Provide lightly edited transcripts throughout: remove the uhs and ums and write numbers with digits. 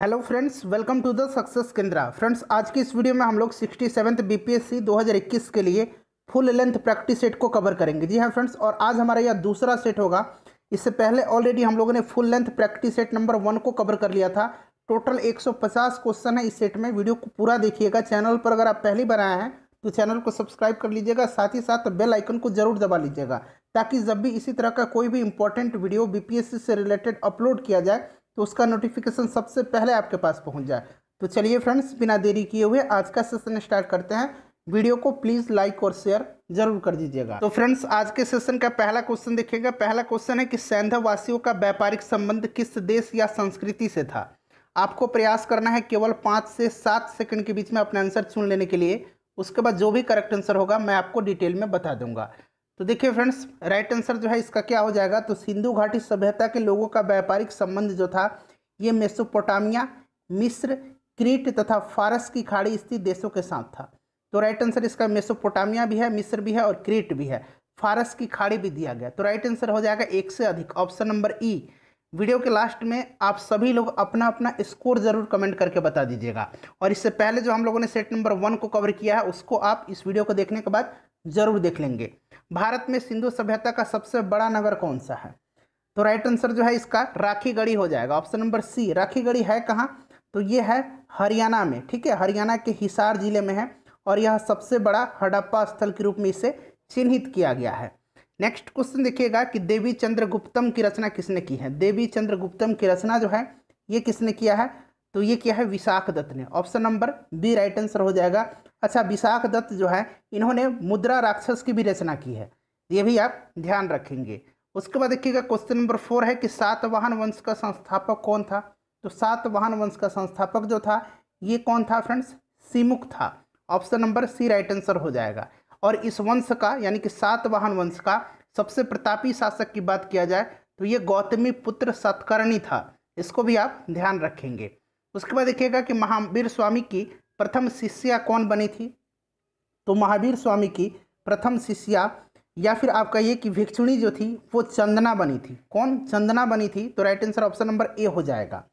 Hello friends, welcome to the success Kendra. Friends, आज की इस वीडियो में हम लोग 67th बीपीएससी 2021 के लिए फुल लेंथ प्रैक्टिस सेट को कवर करेंगे। जी हाँ फ्रेंड्स, और आज हमारा यह दूसरा सेट होगा। इससे पहले ऑलरेडी हम लोगों ने full length practice set number 1 को कवर कर लिया था। टोटल 150 क्वेश्चन है इस सेट में। वीडियो को पूरा देखिएगा। चैनल पर अगर आप पहली बार आए हैं तो चैनल को सब्सक्राइब कर लीजिएगा, साथ ही साथ बेल आइकन को जरूर दबा लीजिएगा, ताकि जब भी इसी तरह का कोई भी इंपॉर्टेंट वीडियो बीपीएससी से रिलेटेड अपलोड किया जाए तो उसका नोटिफिकेशन सबसे पहले आपके पास पहुंच जाए। तो चलिए फ्रेंड्स, बिना देरी किए हुए आज का सेशन स्टार्ट करते हैं। वीडियो को प्लीज़ लाइक और शेयर जरूर कर दीजिएगा। तो फ्रेंड्स, आज के सेशन का पहला क्वेश्चन देखिएगा। पहला क्वेश्चन है कि सैंधव वासियों का व्यापारिक संबंध किस देश या संस्कृति से था। आपको प्रयास करना है केवल 5 से 7 सेकंड के बीच में अपना आंसर चुन लेने के लिए। उसके बाद जो भी करेक्ट आंसर होगा मैं आपको डिटेल में बता दूंगा। तो देखिए फ्रेंड्स, राइट आंसर जो है इसका क्या हो जाएगा। तो सिंधु घाटी सभ्यता के लोगों का व्यापारिक संबंध जो था ये मेसोपोटामिया, मिस्र, क्रीट तथा फारस की खाड़ी स्थित देशों के साथ था। तो राइट आंसर इसका मेसोपोटामिया भी है, मिस्र भी है और क्रीट भी है। फारस की खाड़ी भी दिया गया। तो राइट आंसर हो जाएगा एक से अधिक, ऑप्शन नंबर ई। वीडियो के लास्ट में आप सभी लोग अपना अपना स्कोर जरूर कमेंट करके बता दीजिएगा। और इससे पहले जो हम लोगों ने सेट नंबर 1 को कवर किया है उसको आप इस वीडियो को देखने के बाद जरूर देख लेंगे। भारत में सिंधु सभ्यता का सबसे बड़ा नगर कौन सा है। तो राइट आंसर जो है इसका राखीगढ़ी हो जाएगा, ऑप्शन नंबर सी। राखीगढ़ी है कहाँ, तो ये है हरियाणा में। ठीक है, हरियाणा के हिसार जिले में है और यह सबसे बड़ा हड़प्पा स्थल के रूप में इसे चिन्हित किया गया है। नेक्स्ट क्वेश्चन देखिएगा कि देवी चंद्रगुप्तम की रचना किसने की है। देवी चंद्रगुप्तम की रचना जो है ये किसने किया है, तो ये किया है विशाख दत्त ने, option number B right answer हो जाएगा। अच्छा, विशाख दत्त जो है इन्होंने मुद्रा राक्षस की भी रचना की है, ये भी आप ध्यान रखेंगे। उसके बाद देखिएगा क्वेश्चन नंबर 4 है कि सातवाहन वंश का संस्थापक कौन था। तो सातवाहन वंश का संस्थापक जो था ये कौन था फ्रेंड्स, सिमुक था, option number C right answer हो जाएगा। और इस वंश का यानी कि सातवाहन वंश का सबसे प्रतापी शासक की बात किया जाए तो ये गौतमी पुत्र सतकर्णी था, इसको भी आप ध्यान रखेंगे। उसके बाद देखिएगा कि महावीर स्वामी की प्रथम शिष्या कौन बनी थी। तो महावीर स्वामी की प्रथम शिष्या या फिर आप कहिए कि भिक्षुणी जो थी वो चंदना बनी थी। कौन, चंदना बनी थी। तो right answer option number A हो जाएगा।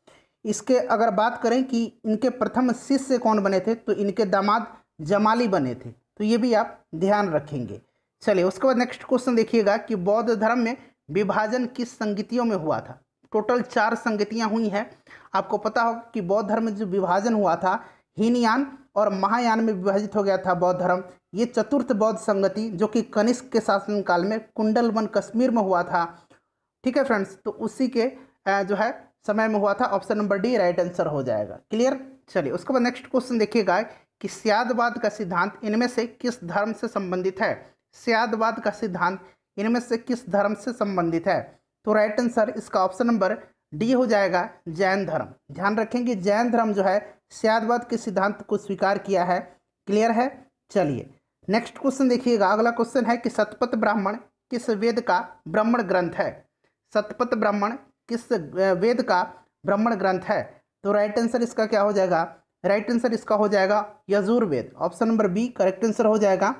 इसके अगर बात करें कि इनके प्रथम शिष्य कौन बने थे तो इनके दामाद जमाली बने थे, तो ये भी आप ध्यान रखेंगे। चलिए उसके बाद नेक्स्ट क्वेश्चन देखिएगा कि बौद्ध धर्म में विभाजन किस संगतियों में हुआ था। टोटल 4 संगतियाँ हुई हैं। आपको पता होगा कि बौद्ध धर्म में जो विभाजन हुआ था हीनयान और महायान में विभाजित हो गया था बौद्ध धर्म। ये चतुर्थ बौद्ध संगति जो कि कनिष्क के शासनकाल में कुंडलवन कश्मीर में हुआ था। ठीक है फ्रेंड्स, तो उसी के जो है समय में हुआ था, option number D right answer हो जाएगा। क्लियर। चलिए उसके बाद नेक्स्ट क्वेश्चन देखिएगा कि स्यादवाद का सिद्धांत इनमें से किस धर्म से संबंधित है। स्यादवाद का सिद्धांत इनमें से किस धर्म से संबंधित है। तो राइट आंसर इसका ऑप्शन नंबर डी हो जाएगा, जैन धर्म। ध्यान रखेंगे, जैन धर्म जो है स्यादवाद के सिद्धांत को स्वीकार किया है। क्लियर है। चलिए नेक्स्ट क्वेश्चन देखिएगा। अगला क्वेश्चन है कि शतपथ ब्राह्मण किस वेद का ब्राह्मण ग्रंथ है। शतपथ ब्राह्मण किस वेद का ब्राह्मण ग्रंथ है। तो राइट आंसर इसका क्या हो जाएगा, राइट आंसर इसका हो जाएगा Yajurveda, option number B correct answer हो जाएगा।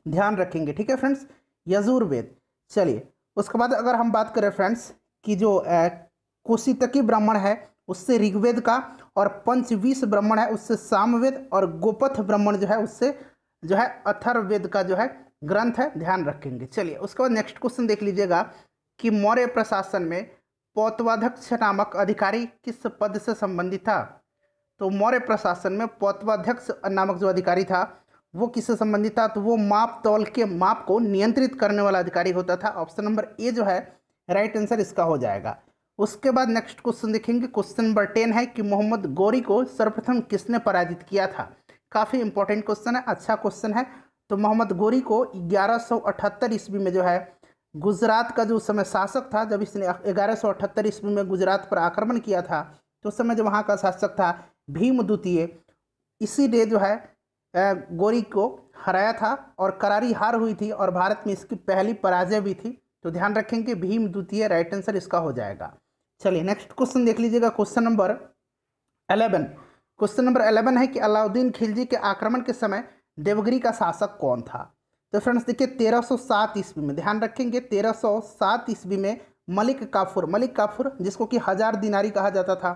ध्यान रखेंगे। ठीक है फ्रेंड्स, यजुर्वेद। चलिए उसके बाद अगर हम बात करें फ्रेंड्स कि जो कुशितकी ब्राह्मण है उससे ऋग्वेद का, और पंचवीस ब्राह्मण है उससे सामवेद, और गोपथ ब्राह्मण जो है उससे जो है अथर्ववेद का जो है ग्रंथ है। ध्यान रखेंगे। चलिए उसके बाद नेक्स्ट क्वेश्चन देख लीजिएगा कि मौर्य प्रशासन में पौतवाध्यक्ष नामक अधिकारी किस पद से संबंधित था। तो मौर्य प्रशासन में पौतवाध्यक्ष नामक जो अधिकारी था वो किससे संबंधित था, तो वो माप तौल के माप को नियंत्रित करने वाला अधिकारी होता था। ऑप्शन नंबर ए जो है राइट आंसर इसका हो जाएगा। उसके बाद नेक्स्ट क्वेश्चन देखेंगे। क्वेश्चन नंबर 10 है कि मोहम्मद गौरी को सर्वप्रथम किसने पराजित किया था। काफ़ी इंपॉर्टेंट क्वेश्चन है, अच्छा क्वेश्चन है। तो मोहम्मद गौरी को 1178 ईस्वी में जो है गुजरात का जो उस समय शासक था, जब इसने 1178 ईस्वी में गुजरात पर आक्रमण किया था तो उस समय जो वहाँ का शासक था भीम द्वितीय, इसी ने जो है गौरी को हराया था और करारी हार हुई थी और भारत में इसकी पहली पराजय भी थी। तो ध्यान रखेंगे भीम द्वितीय राइट आंसर इसका हो जाएगा। चलिए नेक्स्ट क्वेश्चन देख लीजिएगा। Question number 11। क्वेश्चन नंबर 11 है कि अलाउद्दीन खिलजी के आक्रमण के समय देवगिरी का शासक कौन था। तो फ्रेंड्स देखिए 1307 ईस्वी में, ध्यान रखेंगे 1307 ईस्वी में मलिक काफूर जिसको कि 1000 दिनारी कहा जाता था,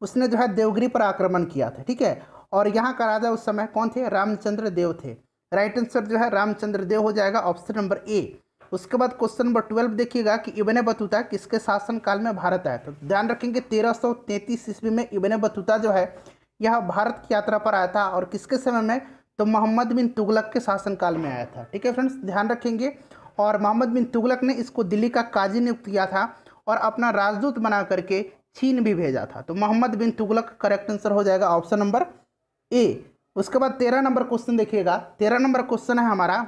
उसने जो है देवगिरी पर आक्रमण किया था, ठीक है। और यहाँ का राजा उस समय कौन थे? रामचंद्र देव थे। राइट आंसर जो है रामचंद्र देव हो जाएगा, ऑप्शन नंबर ए। उसके बाद क्वेश्चन नंबर 12 देखिएगा कि इब्ने बतूता किसके शासनकाल में भारत आया। तो ध्यान रखेंगे 1333 ईस्वी में इब्ने बतूता जो है यह भारत की यात्रा पर आया था। और किसके समय में? तो मोहम्मद बिन तुगलक के शासनकाल में आया था, ठीक है फ्रेंड्स, ध्यान रखेंगे। और मोहम्मद बिन तुगलक ने इसको दिल्ली का काजी नियुक्त किया था और अपना राजदूत बना करके चीन भी भेजा था। तो मोहम्मद बिन तुगलक करेक्ट आंसर हो जाएगा, ऑप्शन नंबर ए। उसके बाद 13 नंबर क्वेश्चन देखिएगा। 13 नंबर क्वेश्चन है हमारा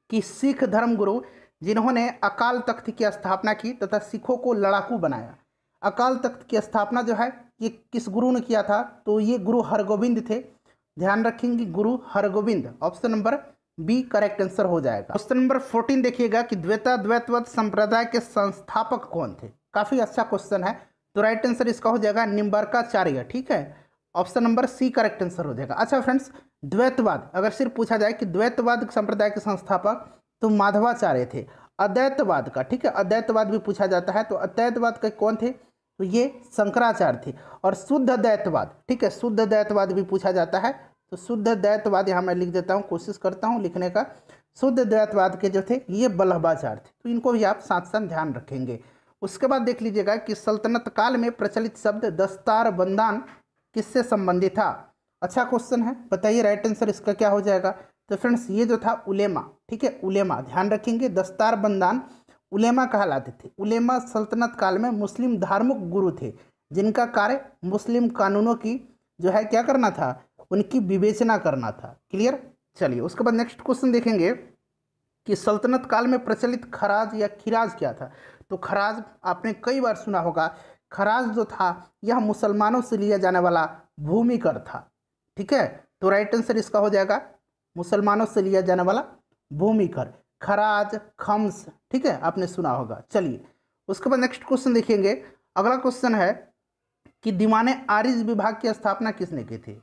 कि सिख धर्मगुरु जिन्होंने अकाल तख्त की स्थापना की तथा सिखों को लड़ाकू बनाया। अकाल तख्त की स्थापना जो है ये किस गुरु ने किया था? तो ये गुरु हरगोविंद थे। ध्यान रखेंगे Guru Hargobind, option number B correct answer हो जाएगा। क्वेश्चन नंबर 14 देखिएगा कि द्वैतवाद संप्रदाय के संस्थापक कौन थे? काफी अच्छा क्वेश्चन है। तो राइट आंसर इसका हो जाएगा निम्बर्काचार्य, ठीक है, option number C correct answer हो जाएगा। अच्छा फ्रेंड्स, द्वैतवाद अगर सिर्फ पूछा जाए कि द्वैतवाद संप्रदाय के संस्थापक तो माधवाचार्य थे। अद्वैतवाद का, ठीक है, अद्वैतवाद भी पूछा जाता है तो अद्वैतवाद के कौन थे? तो ये शंकराचार्य थे। और शुद्ध द्वैतवाद, ठीक है, शुद्ध द्वैतवाद भी पूछा जाता है तो शुद्ध द्वैतवाद यहाँ मैं लिख देता हूँ, कोशिश करता हूँ लिखने का। शुद्ध द्वैतवाद के जो थे ये वल्लभाचार्य थे। तो इनको भी आप साथ साथ ध्यान रखेंगे। उसके बाद देख लीजिएगा कि सल्तनत काल में प्रचलित शब्द दस्तार बंदान किससे संबंधित था? अच्छा क्वेश्चन है, बताइए राइट आंसर इसका क्या हो जाएगा? तो फ्रेंड्स ये जो था उलेमा, ठीक है, उलेमा, ध्यान रखेंगे दस्तार बंदान उलेमा कहलाते थे। उलेमा सल्तनत काल में मुस्लिम धार्मिक गुरु थे जिनका कार्य मुस्लिम कानूनों की जो है क्या करना था? उनकी विवेचना करना था। क्लियर? चलिए उसके बाद नेक्स्ट क्वेश्चन देखेंगे कि सल्तनत काल में प्रचलित खराज या खिराज क्या था? तो खराज आपने कई बार सुना होगा। खराज जो था यह मुसलमानों से लिया जाने वाला भूमि कर था, ठीक है। तो राइट आंसर इसका हो जाएगा मुसलमानों से लिया जाने वाला भूमि कर, खराज, खम्स, ठीक है, आपने सुना होगा। चलिए उसके बाद नेक्स्ट क्वेश्चन देखेंगे। अगला क्वेश्चन है कि दीवाने आरिज विभाग की स्थापना किसने की थी?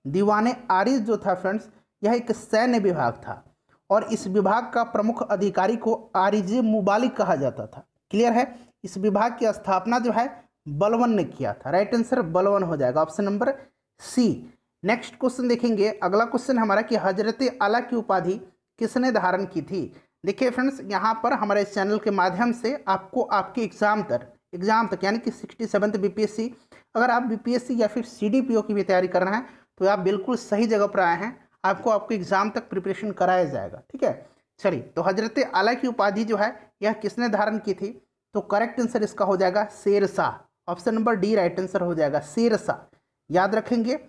दीवाने आरिज जो था फ्रेंड्स यह एक सैन्य विभाग था और इस विभाग का प्रमुख अधिकारी को आरिजे मुबालिक कहा जाता था। क्लियर है? इस विभाग की स्थापना जो है बलवन ने किया था। राइट आंसर बलवन हो जाएगा, option number C. Next question देखेंगे। अगला क्वेश्चन हमारा कि हजरत आला की उपाधि किसने धारण की थी? देखिए फ्रेंड्स यहाँ पर हमारे चैनल के माध्यम से आपको आपके एग्जाम तक यानी कि 67th बीपीएससी, अगर आप बीपीएससी या फिर सीडीपीओ की भी तैयारी कर रहे हैं तो आप बिल्कुल सही जगह पर आए हैं। आपको आपके एग्जाम तक प्रिपरेशन कराया जाएगा, ठीक है। चलिए तो हजरत आला की उपाधि जो है यह किसने धारण की थी? तो करेक्ट आंसर इसका हो जाएगा Sher Shah, option number D right answer हो जाएगा शेरशाह। याद रखेंगे।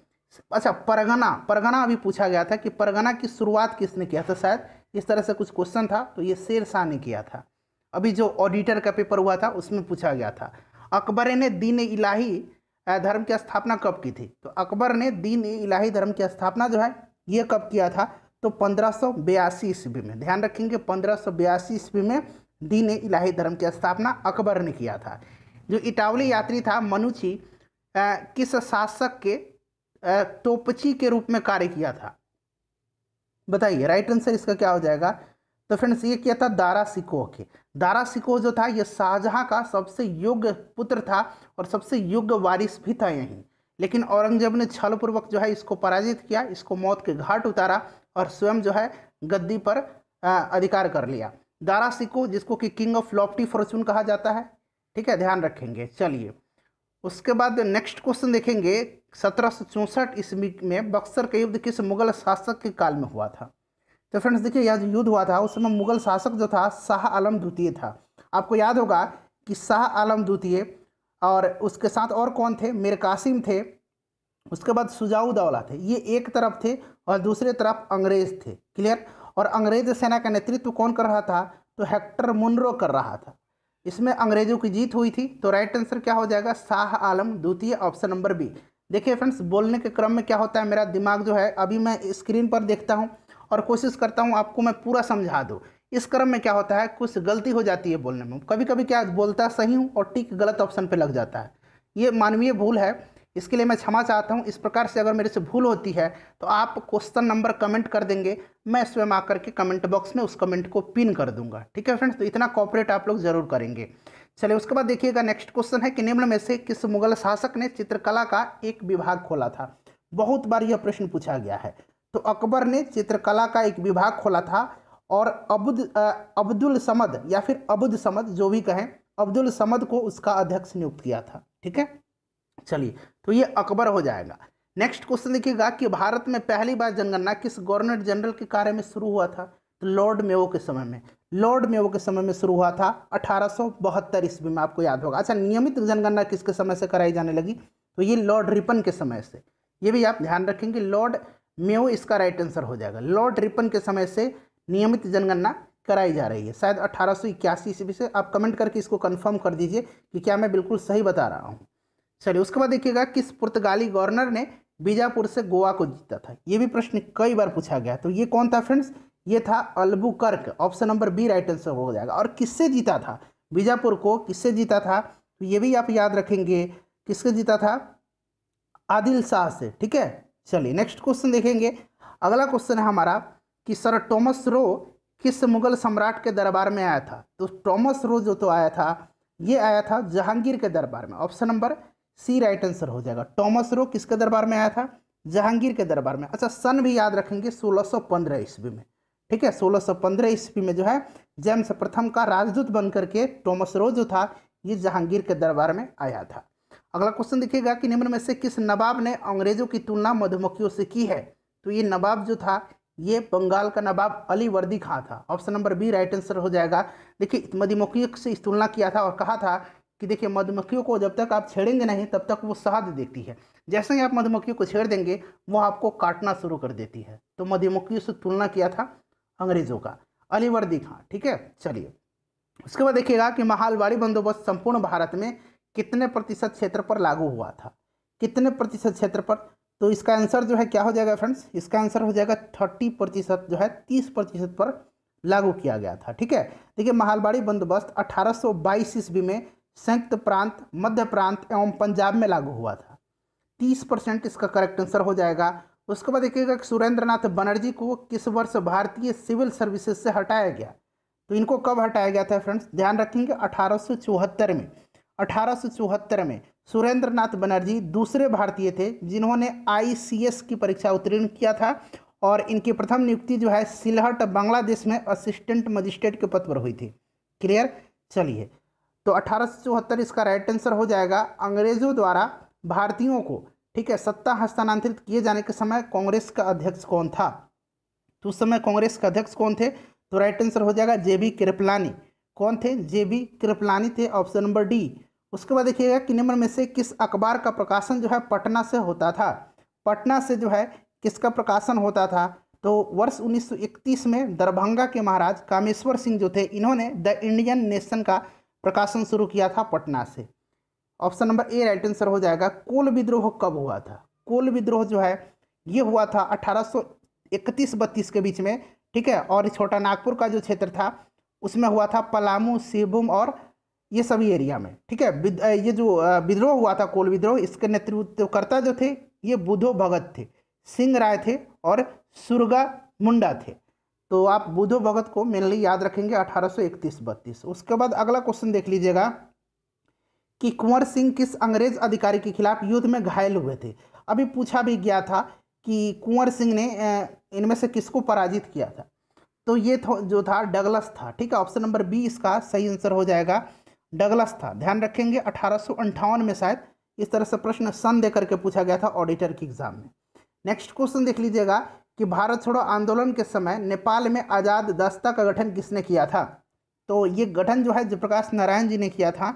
अच्छा परगना अभी पूछा गया था कि परगना की शुरुआत किसने किया था, शायद इस तरह से कुछ क्वेश्चन था, तो ये शेरशाह ने किया था। अभी जो ऑडिटर का पेपर हुआ था उसमें पूछा गया था। अकबर ने दीन इलाही धर्म की स्थापना कब की थी? तो अकबर ने दीन इलाही धर्म की स्थापना जो है ये कब किया था? तो 1582 ईस्वी में। ध्यान रखेंगे 1582 ईस्वी में दीन इलाही धर्म की स्थापना अकबर ने किया था। जो इटावली यात्री था मनुची किस शासक के तोपची के रूप में कार्य किया था? बताइए राइट आंसर इसका क्या हो जाएगा? तो फ्रेंड्स ये किया था दारा शिकोह के। दारा शिकोह जो था ये शाहजहां का सबसे योग्य पुत्र था और सबसे योग्य वारिस भी था यहीं। लेकिन औरंगजेब ने छलपूर्वक जो है इसको पराजित किया, इसको मौत के घाट उतारा और स्वयं जो है गद्दी पर अधिकार कर लिया। दारा शिकोह जिसको कि किंग ऑफ लॉफ्टी फॉर्चून कहा जाता है, ठीक है, ध्यान रखेंगे। चलिए उसके बाद नेक्स्ट क्वेश्चन देखेंगे। 1764 ईस्वी में बक्सर का युद्ध किस मुगल शासक के काल में हुआ था? तो फ्रेंड्स देखिए यह जो युद्ध हुआ था उस समय मुगल शासक जो था शाह आलम द्वितीय था। आपको याद होगा कि शाह आलम द्वितीय और उसके साथ और कौन थे? मीर कासिम थे, उसके बाद शुजाउद्दौला थे। ये एक तरफ थे और दूसरे तरफ अंग्रेज थे। क्लियर? और अंग्रेज सेना का नेतृत्व कौन कर रहा था? तो हेक्टर मुनरो कर रहा था। इसमें अंग्रेजों की जीत हुई थी। तो राइट आंसर क्या हो जाएगा? शाह आलम द्वितीय, ऑप्शन नंबर बी। देखिए फ्रेंड्स बोलने के क्रम में क्या होता है, मेरा दिमाग जो है अभी मैं स्क्रीन पर देखता हूँ और कोशिश करता हूँ आपको मैं पूरा समझा दूँ। इस क्रम में क्या होता है, कुछ गलती हो जाती है बोलने में। कभी कभी क्या बोलता सही हूँ और टिक गलत ऑप्शन पे लग जाता है। ये मानवीय भूल है, इसके लिए मैं क्षमा चाहता हूँ। इस प्रकार से अगर मेरे से भूल होती है तो आप क्वेश्चन नंबर कमेंट कर देंगे, मैं स्वयं आकर के कमेंट बॉक्स में उस कमेंट को पिन कर दूंगा। ठीक है फ्रेंड्स, तो इतना कॉपरेट आप लोग जरूर करेंगे। चलिए उसके बाद देखिएगा नेक्स्ट क्वेश्चन है कि निम्न में से किस मुगल शासक ने चित्रकला का एक विभाग खोला था। बहुत बार यह प्रश्न पूछा गया है। तो अकबर ने चित्रकला का एक विभाग खोला था और अब्दुल समद या फिर अबुद समद जो भी कहें, अब्दुल समद को उसका अध्यक्ष नियुक्त किया था। ठीक है, चलिए तो ये अकबर हो जाएगा। नेक्स्ट क्वेश्चन देखिएगा कि भारत में पहली बार जनगणना किस गवर्नर जनरल के कार्य में शुरू हुआ था। तो लॉर्ड मेयो के समय में, लॉर्ड मेयो के समय में शुरू हुआ था 1872 ईस्वी में, आपको याद होगा। अच्छा, नियमित जनगणना किसके समय से कराई जाने लगी। तो ये लॉर्ड रिपन के समय से, ये भी आप ध्यान रखेंगे। लॉर्ड मेयो इसका राइट आंसर हो जाएगा। लॉर्ड रिपन के समय से नियमित जनगणना कराई जा रही है, शायद 1881 ईस्वी से। आप कमेंट करके इसको कंफर्म कर दीजिए कि क्या मैं बिल्कुल सही बता रहा हूँ। चलिए उसके बाद देखिएगा किस पुर्तगाली गवर्नर ने बीजापुर से गोवा को जीता था। ये भी प्रश्न कई बार पूछा गया। तो ये कौन था फ्रेंड्स, ये था Albuquerque. Option number B right answer हो जाएगा। और किससे जीता था बीजापुर को, किससे जीता था, तो ये भी आप याद रखेंगे, किससे जीता था, आदिल शाह से। ठीक है, चलिए नेक्स्ट क्वेश्चन देखेंगे। अगला क्वेश्चन है हमारा कि सर टॉमस रो किस मुगल सम्राट के दरबार में आया था। तो टॉमस रो जो तो आया था, ये आया था जहांगीर के दरबार में। Option number C right answer हो जाएगा। टॉमस रो किसके दरबार में आया था, जहांगीर के दरबार में। अच्छा, सन भी याद रखेंगे 1615 ईस्वी में। ठीक है, 1615 ईस्वी में जो है जेम्स प्रथम का राजदूत बन करके टॉमस रो जो था ये जहांगीर के दरबार में आया था। अगला क्वेश्चन देखिएगा कि निम्न में से किस नवाब ने अंग्रेजों की तुलना मधुमक्खियों से की है। तो ये नवाब जो था ये बंगाल का नवाब अली वर्दी खां था। Option number B right answer हो जाएगा। देखिए मधुमक्खियों से इस तुलना किया था और कहा था कि देखिए मधुमक्खियों को जब तक आप छेड़ेंगे नहीं तब तक वो शहद देती है, जैसे ही आप मधुमक्खियों को छेड़ देंगे वो आपको काटना शुरू कर देती है। तो मधुमक्खियों से तुलना किया था अंग्रेजों का अली वर्दी खां। ठीक है, चलिए उसके बाद देखिएगा कि महालवाड़ी बंदोबस्त संपूर्ण भारत में कितने प्रतिशत क्षेत्र पर लागू हुआ था, कितने प्रतिशत क्षेत्र पर। तो इसका आंसर जो है क्या हो जाएगा फ्रेंड्स, इसका आंसर हो जाएगा 30% जो है 30% पर लागू किया गया था। ठीक है, देखिए महालवाड़ी बंदोबस्त 1822 ईस्वी में संयुक्त प्रांत, मध्य प्रांत एवं पंजाब में लागू हुआ था। 30% इसका करेक्ट आंसर हो जाएगा। उसके बाद देखिएगा कि सुरेंद्र नाथ बनर्जी को किस वर्ष भारतीय सिविल सर्विसेज से हटाया गया। तो इनको कब हटाया गया था फ्रेंड्स, ध्यान रखेंगे 1874 में। 1874 में सुरेंद्र नाथ बनर्जी दूसरे भारतीय थे जिन्होंने ICS की परीक्षा उत्तीर्ण किया था और इनकी प्रथम नियुक्ति जो है सिलहट बांग्लादेश में असिस्टेंट मजिस्ट्रेट के पद पर हुई थी। क्लियर, चलिए तो 1874 इसका राइट आंसर हो जाएगा। अंग्रेजों द्वारा भारतीयों को, ठीक है, सत्ता हस्तांतरित किए जाने के समय कांग्रेस का अध्यक्ष कौन था। तो उस समय कांग्रेस के अध्यक्ष कौन थे, तो राइट आंसर हो जाएगा JB कृपलानी। कौन थे, JB कृपलानी थे। Option number D. उसके बाद देखिएगा कि निम्न में से किस अखबार का प्रकाशन जो है पटना से होता था। पटना से जो है किसका प्रकाशन होता था, तो वर्ष 1931 में दरभंगा के महाराज कामेश्वर सिंह जो थे इन्होंने द इंडियन नेशन का प्रकाशन शुरू किया था पटना से। Option number A right answer हो जाएगा। कोल विद्रोह कब हुआ था, कोल विद्रोह जो है ये हुआ था 1831-32 के बीच में। ठीक है, और छोटा नागपुर का जो क्षेत्र था उसमें हुआ था, पलामू, सिरभूम और ये सभी एरिया में। ठीक है, ये जो विद्रोह हुआ था कोल विद्रोह, इसके नेतृत्वकर्ता जो थे ये बुधो भगत थे, सिंह राय थे और सुरगा मुंडा थे। तो आप बुधो भगत को मेनली याद रखेंगे 1831-32। उसके बाद अगला क्वेश्चन देख लीजिएगा कि कुंवर सिंह किस अंग्रेज अधिकारी के खिलाफ युद्ध में घायल हुए थे। अभी पूछा भी गया था कि कुंवर सिंह ने इनमें से किसको पराजित किया था। तो ये जो था डगलस था। ठीक है, ऑप्शन नंबर बी इसका सही आंसर हो जाएगा, डगलस था। ध्यान रखेंगे 1858 में शायद इस तरह से प्रश्न सन दे करके पूछा गया था ऑडिटर की एग्जाम में। नेक्स्ट क्वेश्चन देख लीजिएगा कि भारत छोड़ो आंदोलन के समय नेपाल में आज़ाद दस्ता का गठन किसने किया था। तो ये गठन जो है जयप्रकाश नारायण जी ने किया था।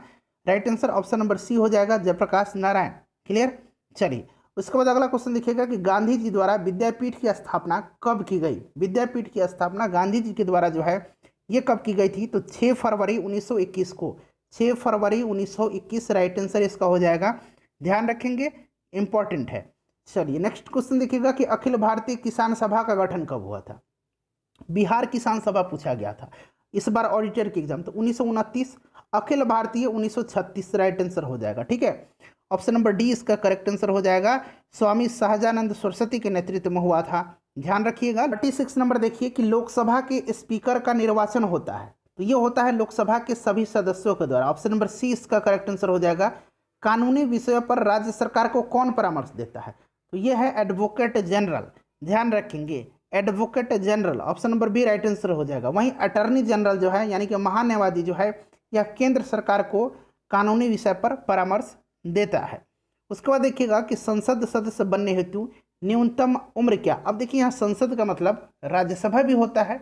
Right answer option number C हो जाएगा, जयप्रकाश नारायण। क्लियर, चलिए उसके बाद अगला क्वेश्चन देखिएगा कि गांधी जी द्वारा विद्यापीठ की स्थापना कब की गई। विद्यापीठ की स्थापना गांधी जी के द्वारा जो है ये कब की गई थी, तो 6 फरवरी 1921 को। 6 फरवरी 1921 राइट आंसर इसका हो जाएगा। ध्यान रखेंगे, इंपॉर्टेंट है। चलिए नेक्स्ट क्वेश्चन देखिएगा कि अखिल भारतीय किसान सभा का गठन कब हुआ था। बिहार किसान सभा पूछा गया था इस बार ऑडिटर की एग्जाम, तो 1929। अखिल भारतीय 1936 राइट आंसर हो जाएगा। ठीक है, ऑप्शन नंबर डी इसका करेक्ट आंसर हो जाएगा। स्वामी सहजानंद सरस्वती के नेतृत्व में हुआ था। ध्यान रखिएगा। 36 नंबर देखिए कि लोकसभा के स्पीकर का निर्वाचन होता है। तो ये होता है लोकसभा के सभी सदस्यों के द्वारा। ऑप्शन नंबर सी इसका करेक्ट आंसर हो जाएगा। कानूनी विषयों पर राज्य सरकार को कौन परामर्श देता है? तो ये है एडवोकेट जनरल, ध्यान रखेंगे, advocate general. Option number B right answer हो जाएगा। वहीं अटर्नी जनरल जो है यानी कि महान्यायवादी जो है यह केंद्र सरकार को कानूनी विषय पर परामर्श देता है। उसके बाद देखिएगा कि संसद सदस्य बनने हेतु न्यूनतम उम्र क्या? अब देखिए यहाँ संसद का मतलब राज्यसभा भी होता है,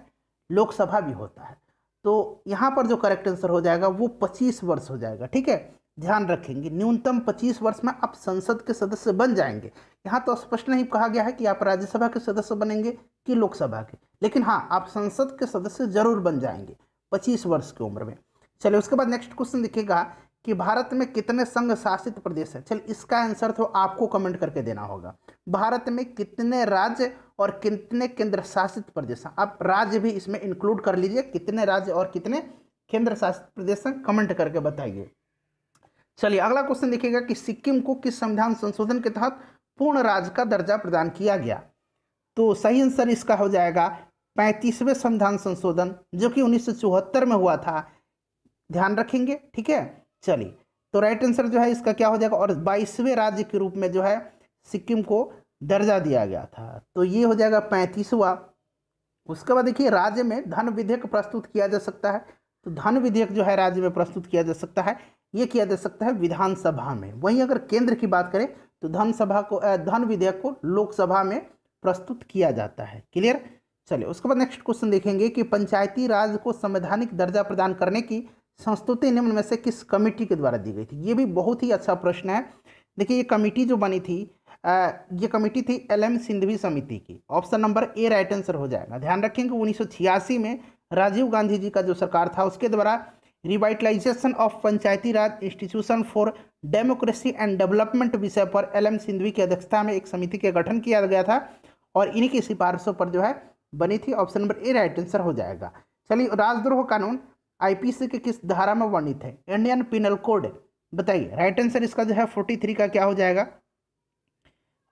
लोकसभा भी होता है। तो यहाँ पर जो करेक्ट आंसर हो जाएगा वो 25 वर्ष हो जाएगा। ठीक है, ध्यान रखेंगे न्यूनतम 25 वर्ष में आप संसद के सदस्य बन जाएंगे। यहाँ तो स्पष्ट नहीं कहा गया है कि आप राज्यसभा के सदस्य बनेंगे कि लोकसभा के, लेकिन हाँ आप संसद के सदस्य जरूर बन जाएंगे 25 वर्ष की उम्र में। चलिए उसके बाद नेक्स्ट क्वेश्चन देखिएगा कि भारत में कितने संघ शासित प्रदेश है? चलिए इसका आंसर तो आपको कमेंट करके देना होगा। भारत में कितने राज्य और कितने केंद्र शासित प्रदेश हैं? आप राज्य भी इसमें इंक्लूड कर लीजिए, कितने राज्य और कितने केंद्र शासित प्रदेश हैं कमेंट करके बताइए। चलिए अगला क्वेश्चन देखिएगा कि सिक्किम को किस संविधान संशोधन के तहत पूर्ण राज्य का दर्जा प्रदान किया गया? तो सही आंसर इसका हो जाएगा 35वें संविधान संशोधन, जो कि 1974 में हुआ था। ध्यान रखेंगे, ठीक है। चलिए तो राइट आंसर जो है इसका क्या हो जाएगा, और 22वें राज्य के रूप में जो है सिक्किम को दर्जा दिया गया था, तो ये हो जाएगा 35वां। उसके बाद देखिए राज्य में धन विधेयक प्रस्तुत किया जा सकता है, तो धन विधेयक जो है राज्य में प्रस्तुत किया जा सकता है, ये किया जा सकता है विधानसभा में। वहीं अगर केंद्र की बात करें तो धन विधेयक को लोकसभा में प्रस्तुत किया जाता है। क्लियर। चलिए उसके बाद नेक्स्ट क्वेश्चन देखेंगे कि पंचायती राज को संवैधानिक दर्जा प्रदान करने की संस्तुति निम्न में से किस कमेटी के द्वारा दी गई थी? ये भी बहुत ही अच्छा प्रश्न है। देखिए ये कमेटी जो बनी थी ये कमेटी थी LM सिंघवी समिति की। Option number A right answer हो जाएगा। ध्यान रखेंगे 1986 में राजीव गांधी जी का जो सरकार था उसके द्वारा revitalisation of Panchayati Raj institution for democracy and development विषय पर LM सिंघवी की अध्यक्षता में एक समिति का गठन किया गया था और इन्हीं की सिफारिशों पर जो है बनी थी। Option number A right answer हो जाएगा। चलिए राजद्रोह कानून IPC के किस धारा में वर्णित है? Indian penal code. बताइए राइट आंसर इसका जो है 43 का क्या हो जाएगा?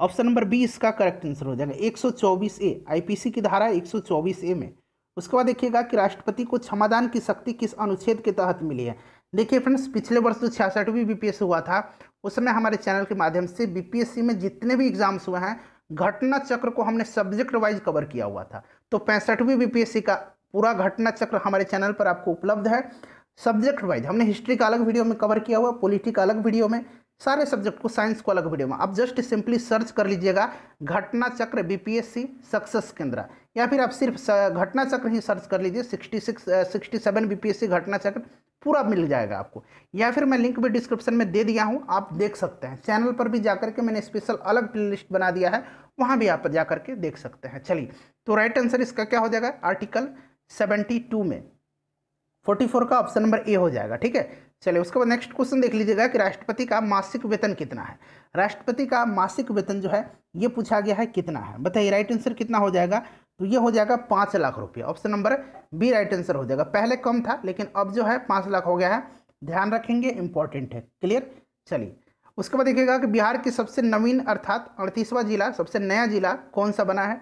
ऑप्शन नंबर बी इसका करेक्ट आंसर हो जाएगा 124A। IPC की धारा 124A में। उसके बाद देखिएगा कि राष्ट्रपति को क्षमादान की शक्ति किस अनुच्छेद के तहत मिली है? देखिए फ्रेंड्स पिछले वर्ष जो 66वीं BPSC हुआ था उसमें हमारे चैनल के माध्यम से BPSC में जितने भी एग्जाम्स हुए हैं घटना चक्र को हमने सब्जेक्ट वाइज कवर किया हुआ था। तो 65वीं BPSC का पूरा घटना चक्र हमारे चैनल पर आपको उपलब्ध है सब्जेक्ट वाइज। हमने हिस्ट्री का अलग वीडियो में कवर किया हुआ, पॉलिटी का अलग वीडियो में, सारे सब्जेक्ट को, साइंस को अलग वीडियो में। आप जस्ट सिंपली सर्च कर लीजिएगा घटना चक्र BPSC सक्सेस केंद्र, या फिर आप सिर्फ घटना चक्र ही सर्च कर लीजिए 67 BPSC घटना चक्र पूरा मिल जाएगा आपको, या फिर मैं लिंक भी डिस्क्रिप्शन में दे दिया हूँ, आप देख सकते हैं। चैनल पर भी जाकर के मैंने स्पेशल अलग प्लेलिस्ट बना दिया है, वहाँ भी आप जाकर के देख सकते हैं। चलिए तो राइट आंसर इसका क्या हो जाएगा? आर्टिकल 72 में 44 का ऑप्शन नंबर ए हो जाएगा। ठीक है। चलिए उसके बाद नेक्स्ट क्वेश्चन देख लीजिएगा कि राष्ट्रपति का मासिक वेतन कितना है? राष्ट्रपति का मासिक वेतन जो है ये पूछा गया है कितना है, बताइए राइट आंसर कितना हो जाएगा? तो ये हो जाएगा 5 लाख रुपये। Option number B right answer हो जाएगा। पहले कम था लेकिन अब जो है 5 लाख हो गया है, ध्यान रखेंगे, इंपॉर्टेंट है। क्लियर। चलिए उसके बाद देखिएगा कि बिहार की सबसे नवीन अर्थात 38वां जिला, सबसे नया जिला कौन सा बना है?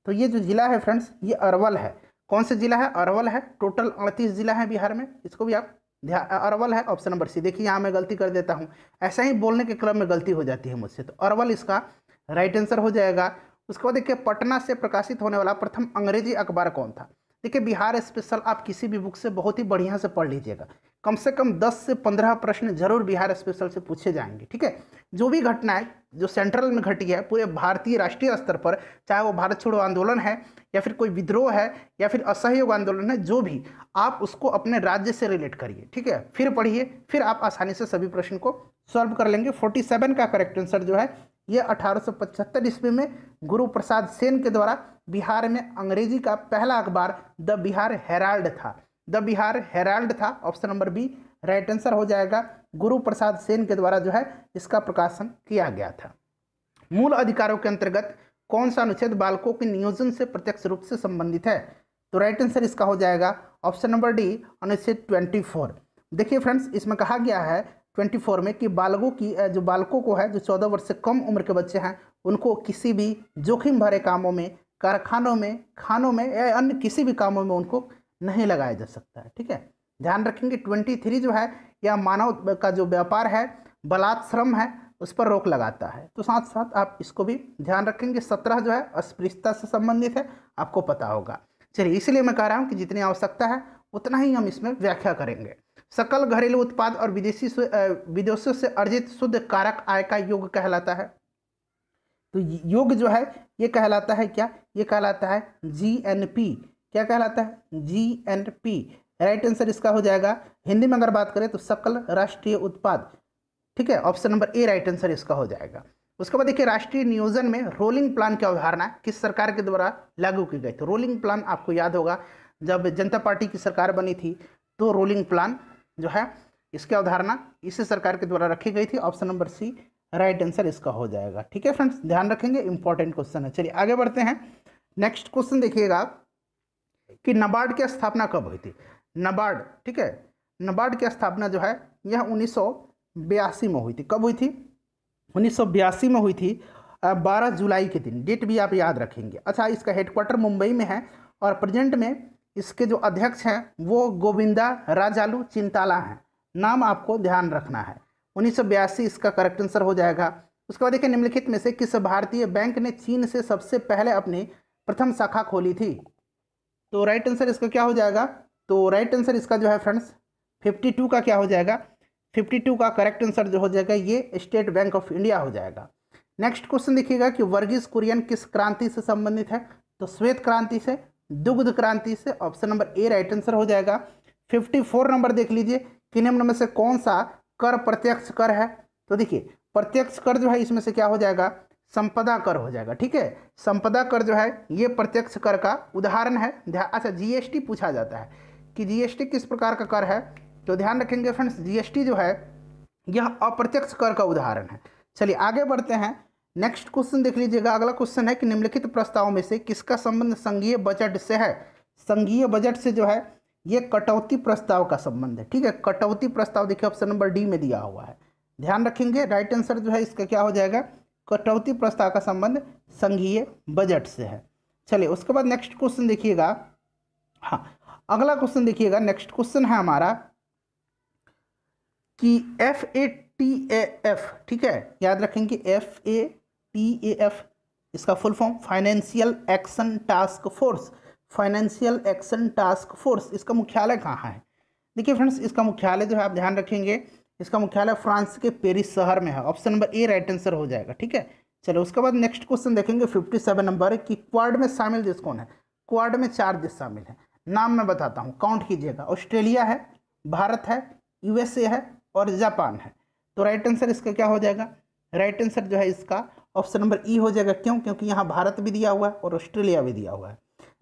तो ये जो जिला है फ्रेंड्स ये अरवल है। कौन सा जिला है? अरवल है। टोटल 38 जिला है बिहार में, इसको भी आप अरवल है। Option number C. देखिए यहाँ मैं गलती कर देता हूँ, ऐसा ही बोलने के क्रम में गलती हो जाती है मुझसे, तो अरवल इसका राइट आंसर हो जाएगा। उसके बाद देखिए पटना से प्रकाशित होने वाला प्रथम अंग्रेजी अखबार कौन था? देखिए बिहार स्पेशल आप किसी भी बुक से बहुत ही बढ़िया से पढ़ लीजिएगा, कम से कम 10 से 15 प्रश्न जरूर बिहार स्पेशल से पूछे जाएंगे। ठीक है। जो भी घटनाएं जो सेंट्रल में घटी है पूरे भारतीय राष्ट्रीय स्तर पर, चाहे वो भारत छोड़ो आंदोलन है या फिर कोई विद्रोह है या फिर असहयोग आंदोलन है, जो भी, आप उसको अपने राज्य से रिलेट करिए। ठीक है। फिर पढ़िए, फिर आप आसानी से सभी प्रश्न को सॉल्व कर लेंगे। 47 का करेक्ट आंसर जो है ये 1875 ईस्वी में गुरु प्रसाद सेन के द्वारा बिहार में अंग्रेजी का पहला अखबार द बिहार हेराल्ड था। द बिहार हेराल्ड था। Option number B right answer हो जाएगा। गुरु प्रसाद सेन के द्वारा जो है इसका प्रकाशन किया गया था। मूल अधिकारों के अंतर्गत कौन सा अनुच्छेद बालकों के नियोजन से प्रत्यक्ष रूप से संबंधित है? तो राइट आंसर इसका हो जाएगा ऑप्शन नंबर डी अनुच्छेद 24। देखिए फ्रेंड्स इसमें कहा गया है 24 में कि बालकों को है जो 14 वर्ष से कम उम्र के बच्चे हैं उनको किसी भी जोखिम भरे कामों में, कारखानों में, खानों में या अन्य किसी भी कामों में उनको नहीं लगाया जा सकता है। ठीक है, ध्यान रखेंगे। 23 जो है यह मानव का जो व्यापार है, बलात् श्रम है, उस पर रोक लगाता है। तो साथ साथ आप इसको भी ध्यान रखेंगे। 17 जो है अस्पृश्यता से संबंधित है, आपको पता होगा। चलिए, इसलिए मैं कह रहा हूँ कि जितनी आवश्यकता है उतना ही हम इसमें व्याख्या करेंगे। सकल घरेलू उत्पाद और विदेशों से अर्जित शुद्ध कारक आय का योग कहलाता है। तो योग जो है ये कहलाता है क्या? ये कहलाता है GNP। क्या कहलाता है? GNP। राइट आंसर इसका हो जाएगा, हिंदी में अगर बात करें तो सकल राष्ट्रीय उत्पाद। ठीक है, option number A right answer इसका हो जाएगा। उसके बाद देखिए, राष्ट्रीय नियोजन में रोलिंग प्लान की अवधारणा किस सरकार के द्वारा लागू की गई? तो रोलिंग प्लान आपको याद होगा, जब जनता पार्टी की सरकार बनी थी तो रोलिंग प्लान जो है इसकी अवधारणा इसी सरकार के द्वारा रखी गई थी। Option number C right answer इसका हो जाएगा। ठीक है फ्रेंड्स, ध्यान रखेंगे, इंपॉर्टेंट क्वेश्चन है। चलिए आगे बढ़ते हैं। नेक्स्ट क्वेश्चन देखिएगा कि नाबार्ड की स्थापना कब हुई थी? नाबार्ड, ठीक है, नाबार्ड की स्थापना जो है यह 1982 में हुई थी। कब हुई थी? 1982 में हुई थी, 12 जुलाई के दिन। डेट भी आप याद रखेंगे। अच्छा, इसका हेडक्वार्टर मुंबई में है और प्रेजेंट में इसके जो अध्यक्ष हैं वो गोविंदा राजालू चिंताला हैं। नाम आपको ध्यान रखना है। 1982 इसका करेक्ट आंसर हो जाएगा। उसके बाद देखिए, निम्नलिखित में से किस भारतीय बैंक ने चीन से सबसे पहले अपनी प्रथम शाखा खोली थी? तो राइट आंसर इसका क्या हो जाएगा? तो राइट आंसर इसका जो है फ्रेंड्स 52 का क्या हो जाएगा? 52 का करेक्ट आंसर जो हो जाएगा ये स्टेट बैंक ऑफ इंडिया हो जाएगा। नेक्स्ट क्वेश्चन देखिएगा कि वर्गीज कुरियन किस क्रांति से संबंधित है? तो श्वेत क्रांति से, दुग्ध क्रांति से। Option number A right answer हो जाएगा। 54 नंबर देख लीजिए कि निम्न में से कौन सा कर प्रत्यक्ष कर है? तो देखिए, प्रत्यक्ष कर जो है इसमें से क्या हो जाएगा? संपदा कर हो जाएगा। ठीक है, संपदा कर जो है ये प्रत्यक्ष कर का उदाहरण है। अच्छा, जीएसटी पूछा जाता है कि जीएसटी किस प्रकार का कर है? तो ध्यान रखेंगे फ्रेंड्स, जीएसटी जो है यह अप्रत्यक्ष कर का उदाहरण है। चलिए आगे बढ़ते हैं। नेक्स्ट क्वेश्चन देख लीजिएगा। अगला क्वेश्चन है कि निम्नलिखित प्रस्तावों में से किसका संबंध संघीय बजट से है? संघीय बजट से जो है ये कटौती प्रस्ताव का संबंध है। ठीक है, कटौती प्रस्ताव देखिए ऑप्शन नंबर डी में दिया हुआ है, ध्यान रखेंगे। राइट आंसर जो है इसका क्या हो जाएगा? कटौती प्रस्ताव का संबंध संघीय बजट से है। चलिए उसके बाद नेक्स्ट क्वेश्चन देखिएगा। हाँ, अगला क्वेश्चन देखिएगा। नेक्स्ट क्वेश्चन है हमारा कि FATF, ठीक है, याद रखेंगे FATF इसका full form financial action task force. Financial action task force इसका मुख्यालय कहाँ है? देखिए फ्रेंड्स, इसका मुख्यालय जो है आप ध्यान रखेंगे, इसका मुख्यालय फ्रांस के पेरिस शहर में है। Option number A right answer हो जाएगा। ठीक है, चलो उसके बाद नेक्स्ट क्वेश्चन देखेंगे 57 नंबर कि क्वाड में शामिल देश कौन है? क्वाड में 4 देश शामिल हैं। नाम मैं बताता हूँ, काउंट कीजिएगा। ऑस्ट्रेलिया है, भारत है, USA है और जापान है। तो राइट आंसर इसका क्या हो जाएगा? राइट आंसर जो है इसका ऑप्शन नंबर ई हो जाएगा। क्यों? क्योंकि यहाँ भारत भी दिया हुआ है और ऑस्ट्रेलिया भी दिया हुआ है।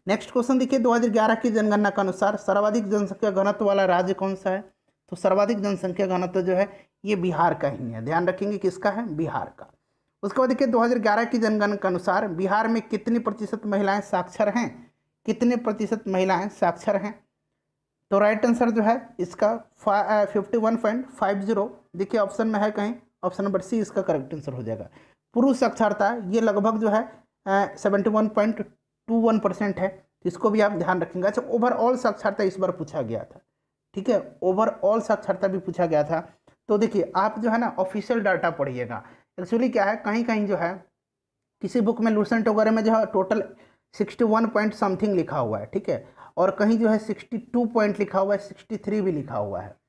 नेक्स्ट क्वेश्चन देखिए, 2011 की जनगणना के अनुसार सर्वाधिक जनसंख्या घनत्व वाला राज्य कौन सा है? तो सर्वाधिक जनसंख्या घनत्व जो है ये बिहार का ही है। ध्यान रखेंगे किसका है? बिहार का। उसके बाद देखिए 2011 की जनगणना के अनुसार बिहार में कितनी प्रतिशत महिलाएं साक्षर हैं? कितने प्रतिशत महिलाएं साक्षर हैं? तो राइट आंसर जो है इसका 51.50। देखिए ऑप्शन में है कहीं, ऑप्शन नंबर सी इसका करेक्ट आंसर हो जाएगा। पुरुष साक्षरता ये लगभग जो है 71.21% है। इसको भी आप ध्यान रखेंगे। अच्छा, ओवरऑल साक्षरता इस बार पूछा गया था। ठीक है, ओवरऑल साक्षरता भी पूछा गया था। तो देखिए आप जो है ना ऑफिशियल डाटा पढ़िएगा। एक्चुअली क्या है, कहीं कहीं जो है किसी बुक में लूसेंट वगैरह में जो है टोटल 61 पॉइंट समथिंग लिखा हुआ है। ठीक है, और कहीं जो है 62 पॉइंट लिखा हुआ है, 63 भी लिखा हुआ है।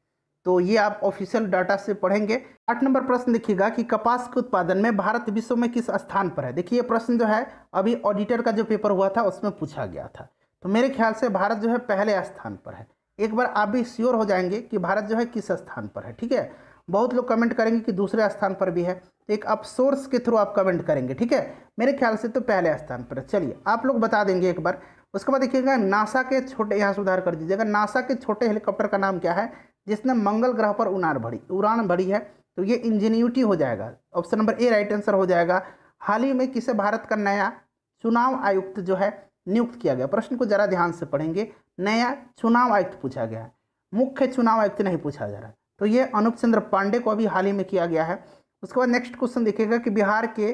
तो ये आप ऑफिशियल डाटा से पढ़ेंगे। 8 नंबर प्रश्न देखिएगा कि कपास के उत्पादन में भारत विश्व में किस स्थान पर है? देखिए ये प्रश्न जो है अभी ऑडिटर का जो पेपर हुआ था उसमें पूछा गया था। तो मेरे ख्याल से भारत जो है पहले स्थान पर है। एक बार आप भी श्योर हो जाएंगे कि भारत जो है किस स्थान पर है। ठीक है, बहुत लोग कमेंट करेंगे कि दूसरे स्थान पर भी है, तो एक आप सोर्स के थ्रू आप कमेंट करेंगे। ठीक है, मेरे ख्याल से तो पहले स्थान पर है। चलिए आप लोग बता देंगे एक बार। उसके बाद देखिएगा नासा के छोटे, यहाँ सुधार कर दीजिएगा, नासा के छोटे हेलीकॉप्टर का नाम क्या है जिसने मंगल ग्रह पर उड़ान भरी है? तो ये इंजेन्यूटी हो जाएगा। Option number A right answer हो जाएगा। हाल ही में किसे भारत का नया चुनाव आयुक्त जो है नियुक्त किया गया? प्रश्न को जरा ध्यान से पढ़ेंगे। नया चुनाव आयुक्त पूछा गया है, मुख्य चुनाव आयुक्त नहीं पूछा जा रहा। तो ये अनूप चंद्र पांडे को अभी हाल ही में किया गया है। उसके बाद नेक्स्ट क्वेश्चन देखिएगा कि बिहार के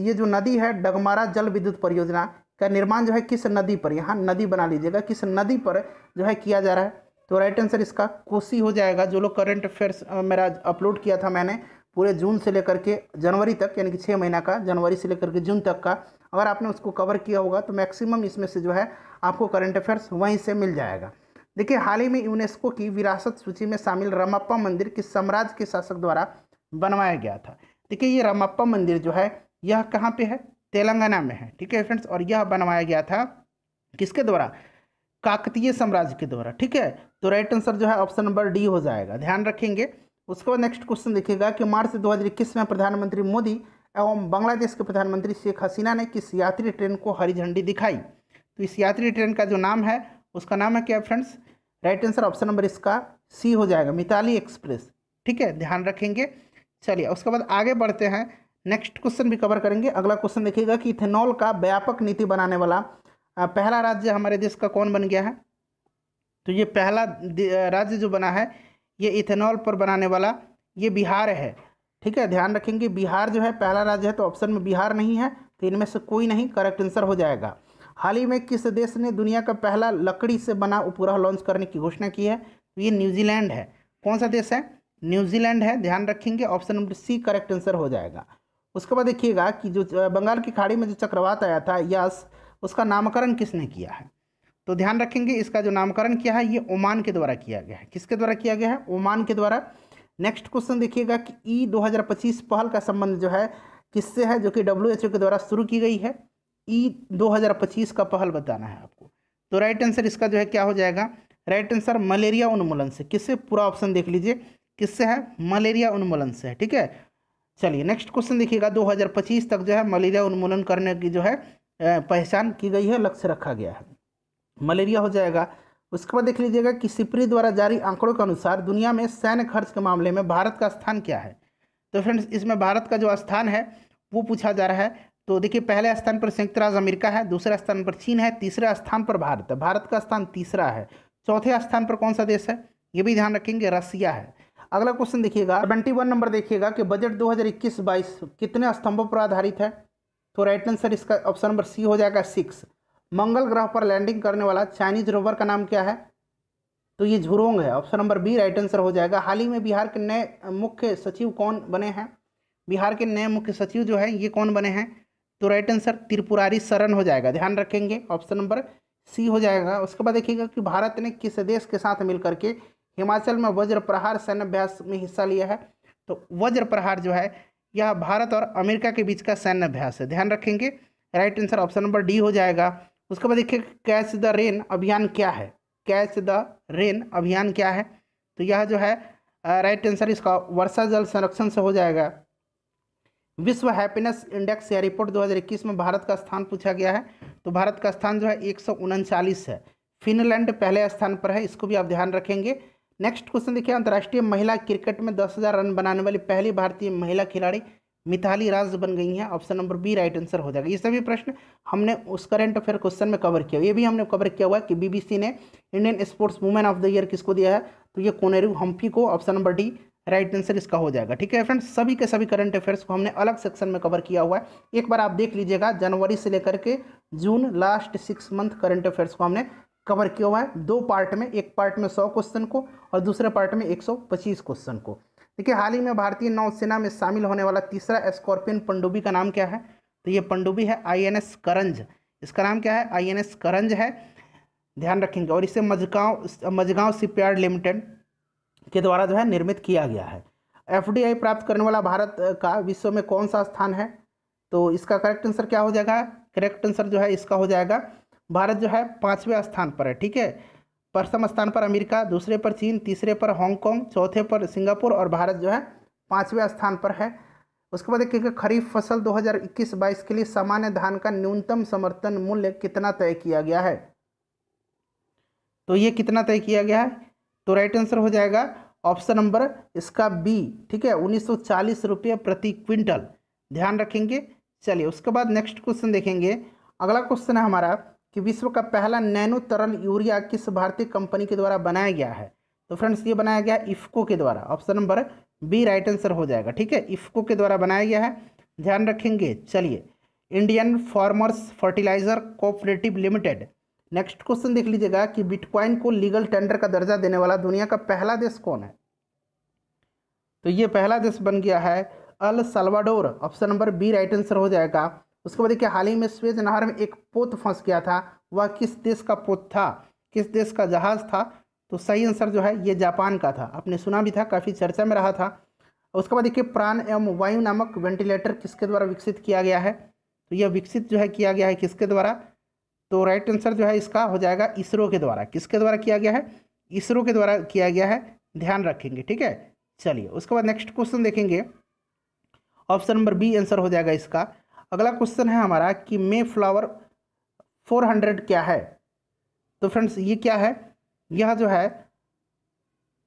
ये जो नदी है डगमारा जल विद्युत परियोजना का निर्माण जो है किस नदी पर, यहाँ नदी बना लीजिएगा, किस नदी पर जो है किया जा रहा है? तो राइट आंसर इसका कोसी हो जाएगा। जो लोग करंट अफेयर्स मेरा अपलोड किया था मैंने पूरे जून से लेकर के जनवरी तक, यानी कि 6 महीना का, जनवरी से लेकर के जून तक का, अगर आपने उसको कवर किया होगा तो मैक्सिमम इसमें से जो है आपको करंट अफेयर्स वहीं से मिल जाएगा। देखिए, हाल ही में यूनेस्को की विरासत सूची में शामिल रमप्पा मंदिर किस साम्राज्य के शासक द्वारा बनवाया गया था? देखिए, ये रमप्पा मंदिर जो है यह कहाँ पे है? तेलंगाना में है। ठीक है फ्रेंड्स, और यह बनवाया गया था किसके द्वारा? काकतीय साम्राज्य के द्वारा। ठीक है, तो राइट आंसर जो है ऑप्शन नंबर डी हो जाएगा, ध्यान रखेंगे। उसके बाद नेक्स्ट क्वेश्चन देखिएगा कि मार्च 2021 में प्रधानमंत्री मोदी एवं बांग्लादेश के प्रधानमंत्री शेख हसीना ने किस यात्री ट्रेन को हरी झंडी दिखाई? तो इस यात्री ट्रेन का जो नाम है उसका नाम है क्या friends? Right answer option number इसका सी हो जाएगा, मिताली एक्सप्रेस। ठीक है, ध्यान रखेंगे। चलिए उसके बाद आगे बढ़ते हैं, नेक्स्ट क्वेश्चन भी कवर करेंगे। अगला क्वेश्चन देखिएगा कि इथेनॉल का व्यापक नीति बनाने वाला पहला राज्य हमारे देश का कौन बन गया है? तो ये पहला राज्य जो बना है ये इथेनॉल पर बनाने वाला ये बिहार है। ठीक है, ध्यान रखेंगे, बिहार जो है पहला राज्य है, तो ऑप्शन में बिहार नहीं है, तो इनमें से कोई नहीं, करेक्ट आंसर हो जाएगा। हाल ही में किस देश ने दुनिया का पहला लकड़ी से बना उपग्रह लॉन्च करने की घोषणा की है? तो ये न्यूजीलैंड है। कौन सा देश है? न्यूजीलैंड है, ध्यान रखेंगे, option number C correct answer हो जाएगा। उसके बाद देखिएगा कि जो बंगाल की खाड़ी में जो चक्रवात आया था यस, उसका नामकरण किसने किया है? तो ध्यान रखेंगे, इसका जो नामकरण किया है ये ओमान के द्वारा किया गया है। किसके द्वारा किया गया है? ओमान के द्वारा। नेक्स्ट क्वेश्चन देखिएगा कि ई 2025 पहल का संबंध जो है किससे है, जो कि WHO के द्वारा शुरू की गई है? ई 2025 का पहल बताना है आपको। तो राइट आंसर इसका जो है क्या हो जाएगा? राइट आंसर मलेरिया उन्मूलन से। किससे? पूरा ऑप्शन देख लीजिए, किससे है? मलेरिया उन्मूलन से है। ठीक है, चलिए नेक्स्ट क्वेश्चन देखिएगा, 2025 तक जो है मलेरिया उन्मूलन करने की जो है पहचान की गई है, लक्ष्य रखा गया है, मलेरिया हो जाएगा। उसके बाद देख लीजिएगा कि सिप्री द्वारा जारी आंकड़ों के अनुसार दुनिया में सैन्य खर्च के मामले में भारत का स्थान क्या है? तो फ्रेंड्स इसमें भारत का जो स्थान है वो पूछा जा रहा है। तो देखिए, पहले स्थान पर संयुक्त राज्य अमेरिका है, दूसरे स्थान पर चीन है, तीसरे स्थान पर भारत है, भारत का स्थान तीसरा है। चौथे स्थान पर कौन सा देश है? ये भी ध्यान रखेंगे, रसिया है। अगला क्वेश्चन देखिएगा, 21 नंबर देखिएगा कि बजट 2021-22 कितने स्तंभों पर आधारित है? तो राइट आंसर इसका ऑप्शन नंबर सी हो जाएगा, 6। मंगल ग्रह पर लैंडिंग करने वाला चाइनीज रोवर का नाम क्या है? तो ये झुरोंग है, option number B right answer हो जाएगा। हाल ही में बिहार के नए मुख्य सचिव कौन बने हैं? बिहार के नए मुख्य सचिव जो है ये कौन बने हैं? तो राइट आंसर त्रिपुरारी शरण हो जाएगा, ध्यान रखेंगे, ऑप्शन नंबर सी हो जाएगा। उसके बाद देखिएगा कि भारत ने किस देश के साथ मिलकर के हिमाचल में वज्र प्रहार सैन्य अभ्यास में हिस्सा लिया है? तो वज्र प्रहार जो है यह भारत और अमेरिका के बीच का सैन्य अभ्यास है, ध्यान रखेंगे, right answer option number D हो जाएगा। उसके बाद देखिए कैच द रेन अभियान क्या है? कैच द रेन अभियान क्या है? तो यह जो है राइट आंसर इसका वर्षा जल संरक्षण से हो जाएगा। विश्व हैप्पीनेस इंडेक्स या रिपोर्ट 2021 में भारत का स्थान पूछा गया है। तो भारत का स्थान जो है 139 है, फिनलैंड पहले स्थान पर है, इसको भी आप ध्यान रखेंगे। नेक्स्ट क्वेश्चन देखिए, अंतर्राष्ट्रीय महिला क्रिकेट में 10,000 रन बनाने वाली पहली भारतीय महिला खिलाड़ी मिताली राज बन गई हैं, option number B right answer हो जाएगा। ये सभी प्रश्न हमने उस करंट अफेयर क्वेश्चन में कवर किया, ये भी हमने कवर किया हुआ है कि बीबीसी ने Indian sports women of the year किसको दिया है? तो ये कोनेरू हम्पी को, option number D right answer इसका हो जाएगा। ठीक है फ्रेंड्स, सभी के सभी करंट अफेयर्स को हमने अलग सेक्शन में कवर किया हुआ है, एक बार आप देख लीजिएगा। जनवरी से लेकर के जून लास्ट 6 मंथ करंट अफेयर्स को हमने कवर किया हुआ है 2 पार्ट में, एक पार्ट में 100 क्वेश्चन को और दूसरे पार्ट में 125 क्वेश्चन को। देखिए, हाल ही में भारतीय नौसेना में शामिल होने वाला तीसरा स्कॉर्पियन पनडुब्बी का नाम क्या है? तो ये पनडुब्बी है INS करंज, इसका नाम क्या है? INS करंज है, ध्यान रखेंगे। और इसे मझगांव शिपयार्ड लिमिटेड के द्वारा जो है निर्मित किया गया है। FDI प्राप्त करने वाला भारत का विश्व में कौन सा स्थान है? तो इसका करेक्ट आंसर क्या हो जाएगा? करेक्ट आंसर जो है इसका हो जाएगा, भारत जो है 5वें स्थान पर है। ठीक है, प्रथम स्थान पर अमेरिका, दूसरे पर चीन, तीसरे पर हांगकांग, चौथे पर सिंगापुर और भारत जो है 5वें स्थान पर है। उसके बाद देखिएगा, खरीफ फसल 2021-22 के लिए सामान्य धान का न्यूनतम समर्थन मूल्य कितना तय किया गया है? तो ये कितना तय किया गया है? तो राइट आंसर हो जाएगा ऑप्शन नंबर इसका बी। ठीक है, 1940 रुपये प्रति क्विंटल, ध्यान रखेंगे। चलिए उसके बाद नेक्स्ट क्वेश्चन देखेंगे। अगला क्वेश्चन है हमारा कि विश्व का पहला नैनो तरल यूरिया किस भारतीय कंपनी के द्वारा बनाया गया है? तो फ्रेंड्स ये बनाया गया इफ्को के द्वारा, option number B right answer हो जाएगा। ठीक है, इफ्को के द्वारा बनाया गया है, ध्यान रखेंगे। चलिए Indian Farmers Fertiliser Cooperative Limited. Next question देख लीजिएगा कि बिटकॉइन को लीगल टेंडर का दर्जा देने वाला दुनिया का पहला देश कौन है। तो ये पहला देश बन गया है El Salvador. Option number B right answer हो जाएगा। उसके बाद देखिए हाल ही में स्वेज नहर में एक पोत फंस गया था, वह किस देश का पोत था, किस देश का जहाज था। तो सही आंसर जो है ये जापान का था, आपने सुना भी था, काफ़ी चर्चा में रहा था। उसके बाद देखिए प्राण एवं वायु नामक वेंटिलेटर किसके द्वारा विकसित किया गया है। तो यह विकसित जो है किया गया है किसके द्वारा। तो राइट आंसर जो है इसका हो जाएगा इसरो के द्वारा। किसके द्वारा किया गया है, इसरो के द्वारा किया गया है, ध्यान रखेंगे, ठीक है। चलिए उसके बाद नेक्स्ट क्वेश्चन देखेंगे, ऑप्शन नंबर बी आंसर हो जाएगा इसका। अगला क्वेश्चन है हमारा कि मे फ्लावर 400 क्या है। तो फ्रेंड्स ये क्या है, यह जो है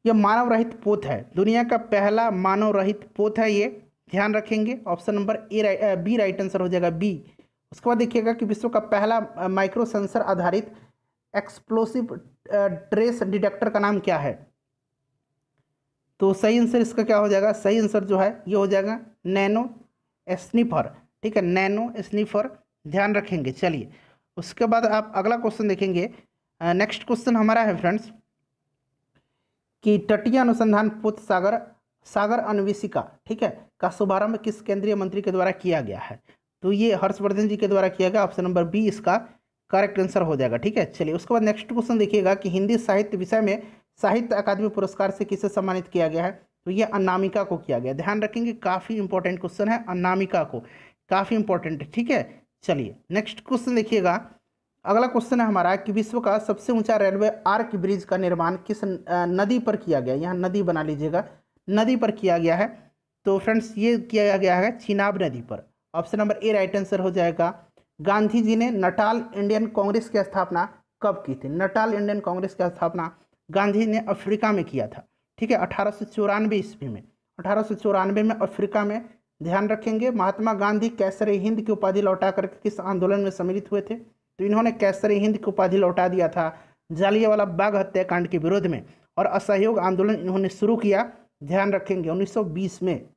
यह मानव रहित पोत है, दुनिया का पहला मानव रहित पोत है ये, ध्यान रखेंगे। Option number B right answer हो जाएगा बी। उसके बाद देखिएगा कि विश्व का पहला माइक्रो सेंसर आधारित एक्सप्लोसिव ट्रेस डिटेक्टर का नाम क्या है। तो सही आंसर इसका क्या हो जाएगा, सही आंसर जो है ये हो जाएगा नैनो स्निफर, ठीक है, नैनो स्निफर, ध्यान रखेंगे। चलिए उसके बाद आप अगला क्वेश्चन देखेंगे। नेक्स्ट क्वेश्चन हमारा है फ्रेंड्स कि तटीय अनुसंधान पोत सागर अन्वेषिका, ठीक है, का शुभारंभ किस केंद्रीय मंत्री के द्वारा किया गया है। तो ये हर्षवर्धन जी के द्वारा किया गया। ऑप्शन नंबर बी इसका करेक्ट आंसर हो जाएगा, ठीक है। चलिए उसके बाद नेक्स्ट क्वेश्चन देखिएगा कि हिंदी साहित्य विषय में साहित्य अकादमी पुरस्कार से किसे सम्मानित किया गया है। तो ये अनामिका को किया गया, ध्यान रखेंगे, काफ़ी इंपॉर्टेंट क्वेश्चन है, अनामिका को, काफ़ी इंपॉर्टेंट है, ठीक है। चलिए नेक्स्ट क्वेश्चन देखिएगा। अगला क्वेश्चन है हमारा कि विश्व का सबसे ऊंचा रेलवे आर्क ब्रिज का निर्माण किस नदी पर किया गया। यहाँ नदी बना लीजिएगा, नदी पर किया गया है। तो फ्रेंड्स ये किया गया है चिनाब नदी पर। Option number A right answer हो जाएगा। गांधी जी ने नटाल इंडियन कांग्रेस की स्थापना कब की थी। नटाल इंडियन कांग्रेस की स्थापना गांधी ने अफ्रीका में किया था, ठीक है, 1894 ईस्वी में, 1894 में अफ्रीका में, ध्यान रखेंगे। महात्मा गांधी कैसर हिंद की उपाधि लौटा कर किस आंदोलन में सम्मिलित हुए थे। तो इन्होंने कैसर हिंद की उपाधि लौटा दिया था जालियांवाला बाग हत्याकांड के विरोध में, और असहयोग आंदोलन इन्होंने शुरू किया, ध्यान रखेंगे, 1920 में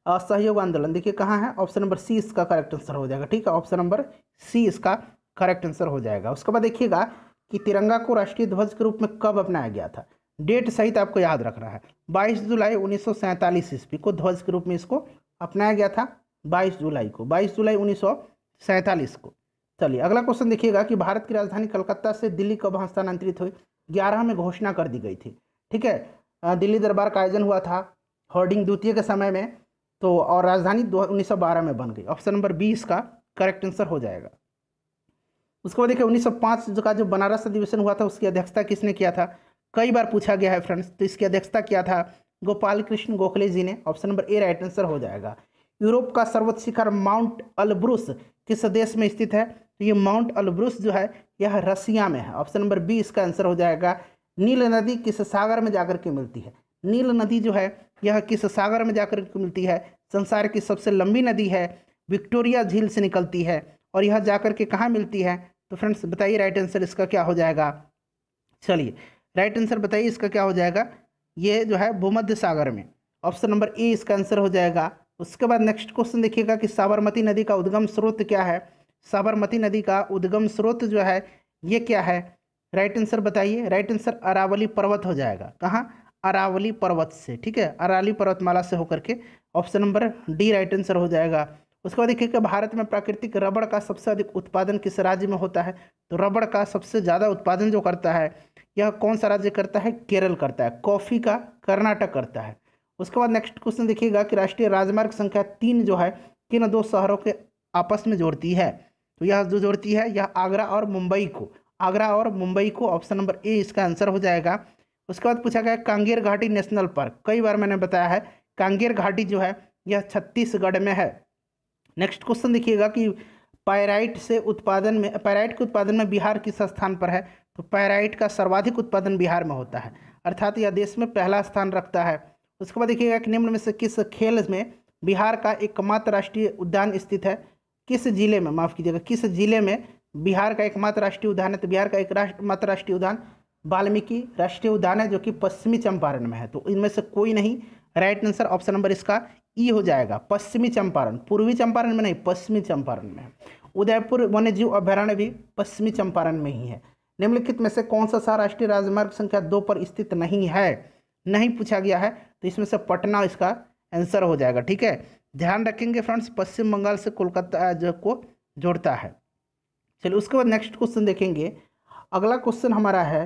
असहयोग आंदोलन। देखिए कहाँ है, ऑप्शन नंबर सी इसका करेक्ट आंसर हो जाएगा, ठीक है, ऑप्शन नंबर सी इसका करेक्ट आंसर हो जाएगा। उसके बाद देखिएगा कि तिरंगा को राष्ट्रीय ध्वज के रूप में कब अपनाया गया था। डेट सहित आपको याद रखना है, 22 जुलाई 1947 ईस्वी को ध्वज के रूप में इसको अपनाया गया था, 22 जुलाई को, 22 जुलाई 1947 को। चलिए अगला क्वेश्चन देखिएगा कि भारत की राजधानी कलकत्ता से दिल्ली कब हस्तांतरित हुई। 11 में घोषणा कर दी गई थी, ठीक है, दिल्ली दरबार का आयोजन हुआ था हॉर्डिंग द्वितीय के समय में, तो और राजधानी 1912 में बन गई। ऑप्शन नंबर बी इसका करेक्ट आंसर हो जाएगा। उसके बाद देखिए 1905 का जो बनारस अधिवेशन हुआ था उसकी अध्यक्षता किसने किया था, कई बार पूछा गया है फ्रेंड्स। तो इसकी अध्यक्षता किया था गोपाल कृष्ण गोखले जी ने। Option number A right answer हो जाएगा। यूरोप का सर्वोच्च शिखर माउंट अल्ब्रुस किस देश में स्थित है। तो ये माउंट अल्ब्रुस जो है यह रसिया में है। ऑप्शन नंबर बी इसका आंसर हो जाएगा। नील नदी किस सागर में जाकर के मिलती है। नील नदी जो है यह किस सागर में जाकर के मिलती है। संसार की सबसे लंबी नदी है, विक्टोरिया झील से निकलती है, और यह जाकर के कहाँ मिलती है। तो फ्रेंड्स बताइए राइट आंसर इसका क्या हो जाएगा। चलिए राइट आंसर बताइए इसका क्या हो जाएगा। ये जो है भूमध्य सागर में, ऑप्शन नंबर ए इसका आंसर हो जाएगा। उसके बाद नेक्स्ट क्वेश्चन देखिएगा कि साबरमती नदी का उद्गम स्रोत क्या है। साबरमती नदी का उद्गम स्रोत जो है ये क्या है, राइट आंसर बताइए। राइट आंसर अरावली पर्वत हो जाएगा। कहाँ, अरावली पर्वत से, ठीक है, अरावली पर्वतमाला से होकर के। Option number D right answer हो जाएगा। उसके बाद देखिए कि भारत में प्राकृतिक रबड़ का सबसे अधिक उत्पादन किस राज्य में होता है। तो रबड़ का सबसे ज़्यादा उत्पादन जो करता है यह कौन सा राज्य करता है, केरल करता है। कॉफ़ी का कर्नाटक करता है। उसके बाद नेक्स्ट क्वेश्चन देखिएगा कि राष्ट्रीय राजमार्ग संख्या 3 जो है किन दो शहरों के आपस में जोड़ती है। तो यह जो जोड़ती है यह आगरा और मुंबई को, आगरा और मुंबई को। ऑप्शन नंबर ए इसका आंसर हो जाएगा। उसके बाद पूछा गया कांगेर घाटी नेशनल पार्क, कई बार मैंने बताया है कांगेर घाटी जो है यह छत्तीसगढ़ में है। नेक्स्ट क्वेश्चन देखिएगा कि पायराइट के उत्पादन में बिहार किस स्थान पर है। तो पायराइट का सर्वाधिक उत्पादन बिहार में होता है, अर्थात यह देश में पहला स्थान रखता है। उसके बाद देखिएगा कि निम्न में से किस खेल में बिहार का एकमात्र राष्ट्रीय उद्यान स्थित है। किस जिले में, माफ कीजिएगा, किस जिले में बिहार का एकमात्र राष्ट्रीय उद्यान है। तो बिहार का एकमात्र राष्ट्रीय उद्यान वाल्मीकि राष्ट्रीय उद्यान है जो कि पश्चिमी चंपारण में है। तो इनमें से कोई नहीं, राइट आंसर ऑप्शन नंबर इसका ई हो जाएगा पश्चिमी चंपारण, पूर्वी चंपारण में नहीं पश्चिमी चंपारण में है। उदयपुर वन्यजीव अभयारण्य भी पश्चिमी चंपारण में ही है। निम्नलिखित में से कौन सा शहर राष्ट्रीय राजमार्ग संख्या 2 पर स्थित नहीं है, नहीं पूछा गया है, तो इसमें से पटना इसका आंसर हो जाएगा। ठीक है, ध्यान रखेंगे फ्रेंड्स, पश्चिम बंगाल से कोलकाता जो को जोड़ता है। चलिए उसके बाद नेक्स्ट क्वेश्चन देखेंगे। अगला क्वेश्चन हमारा है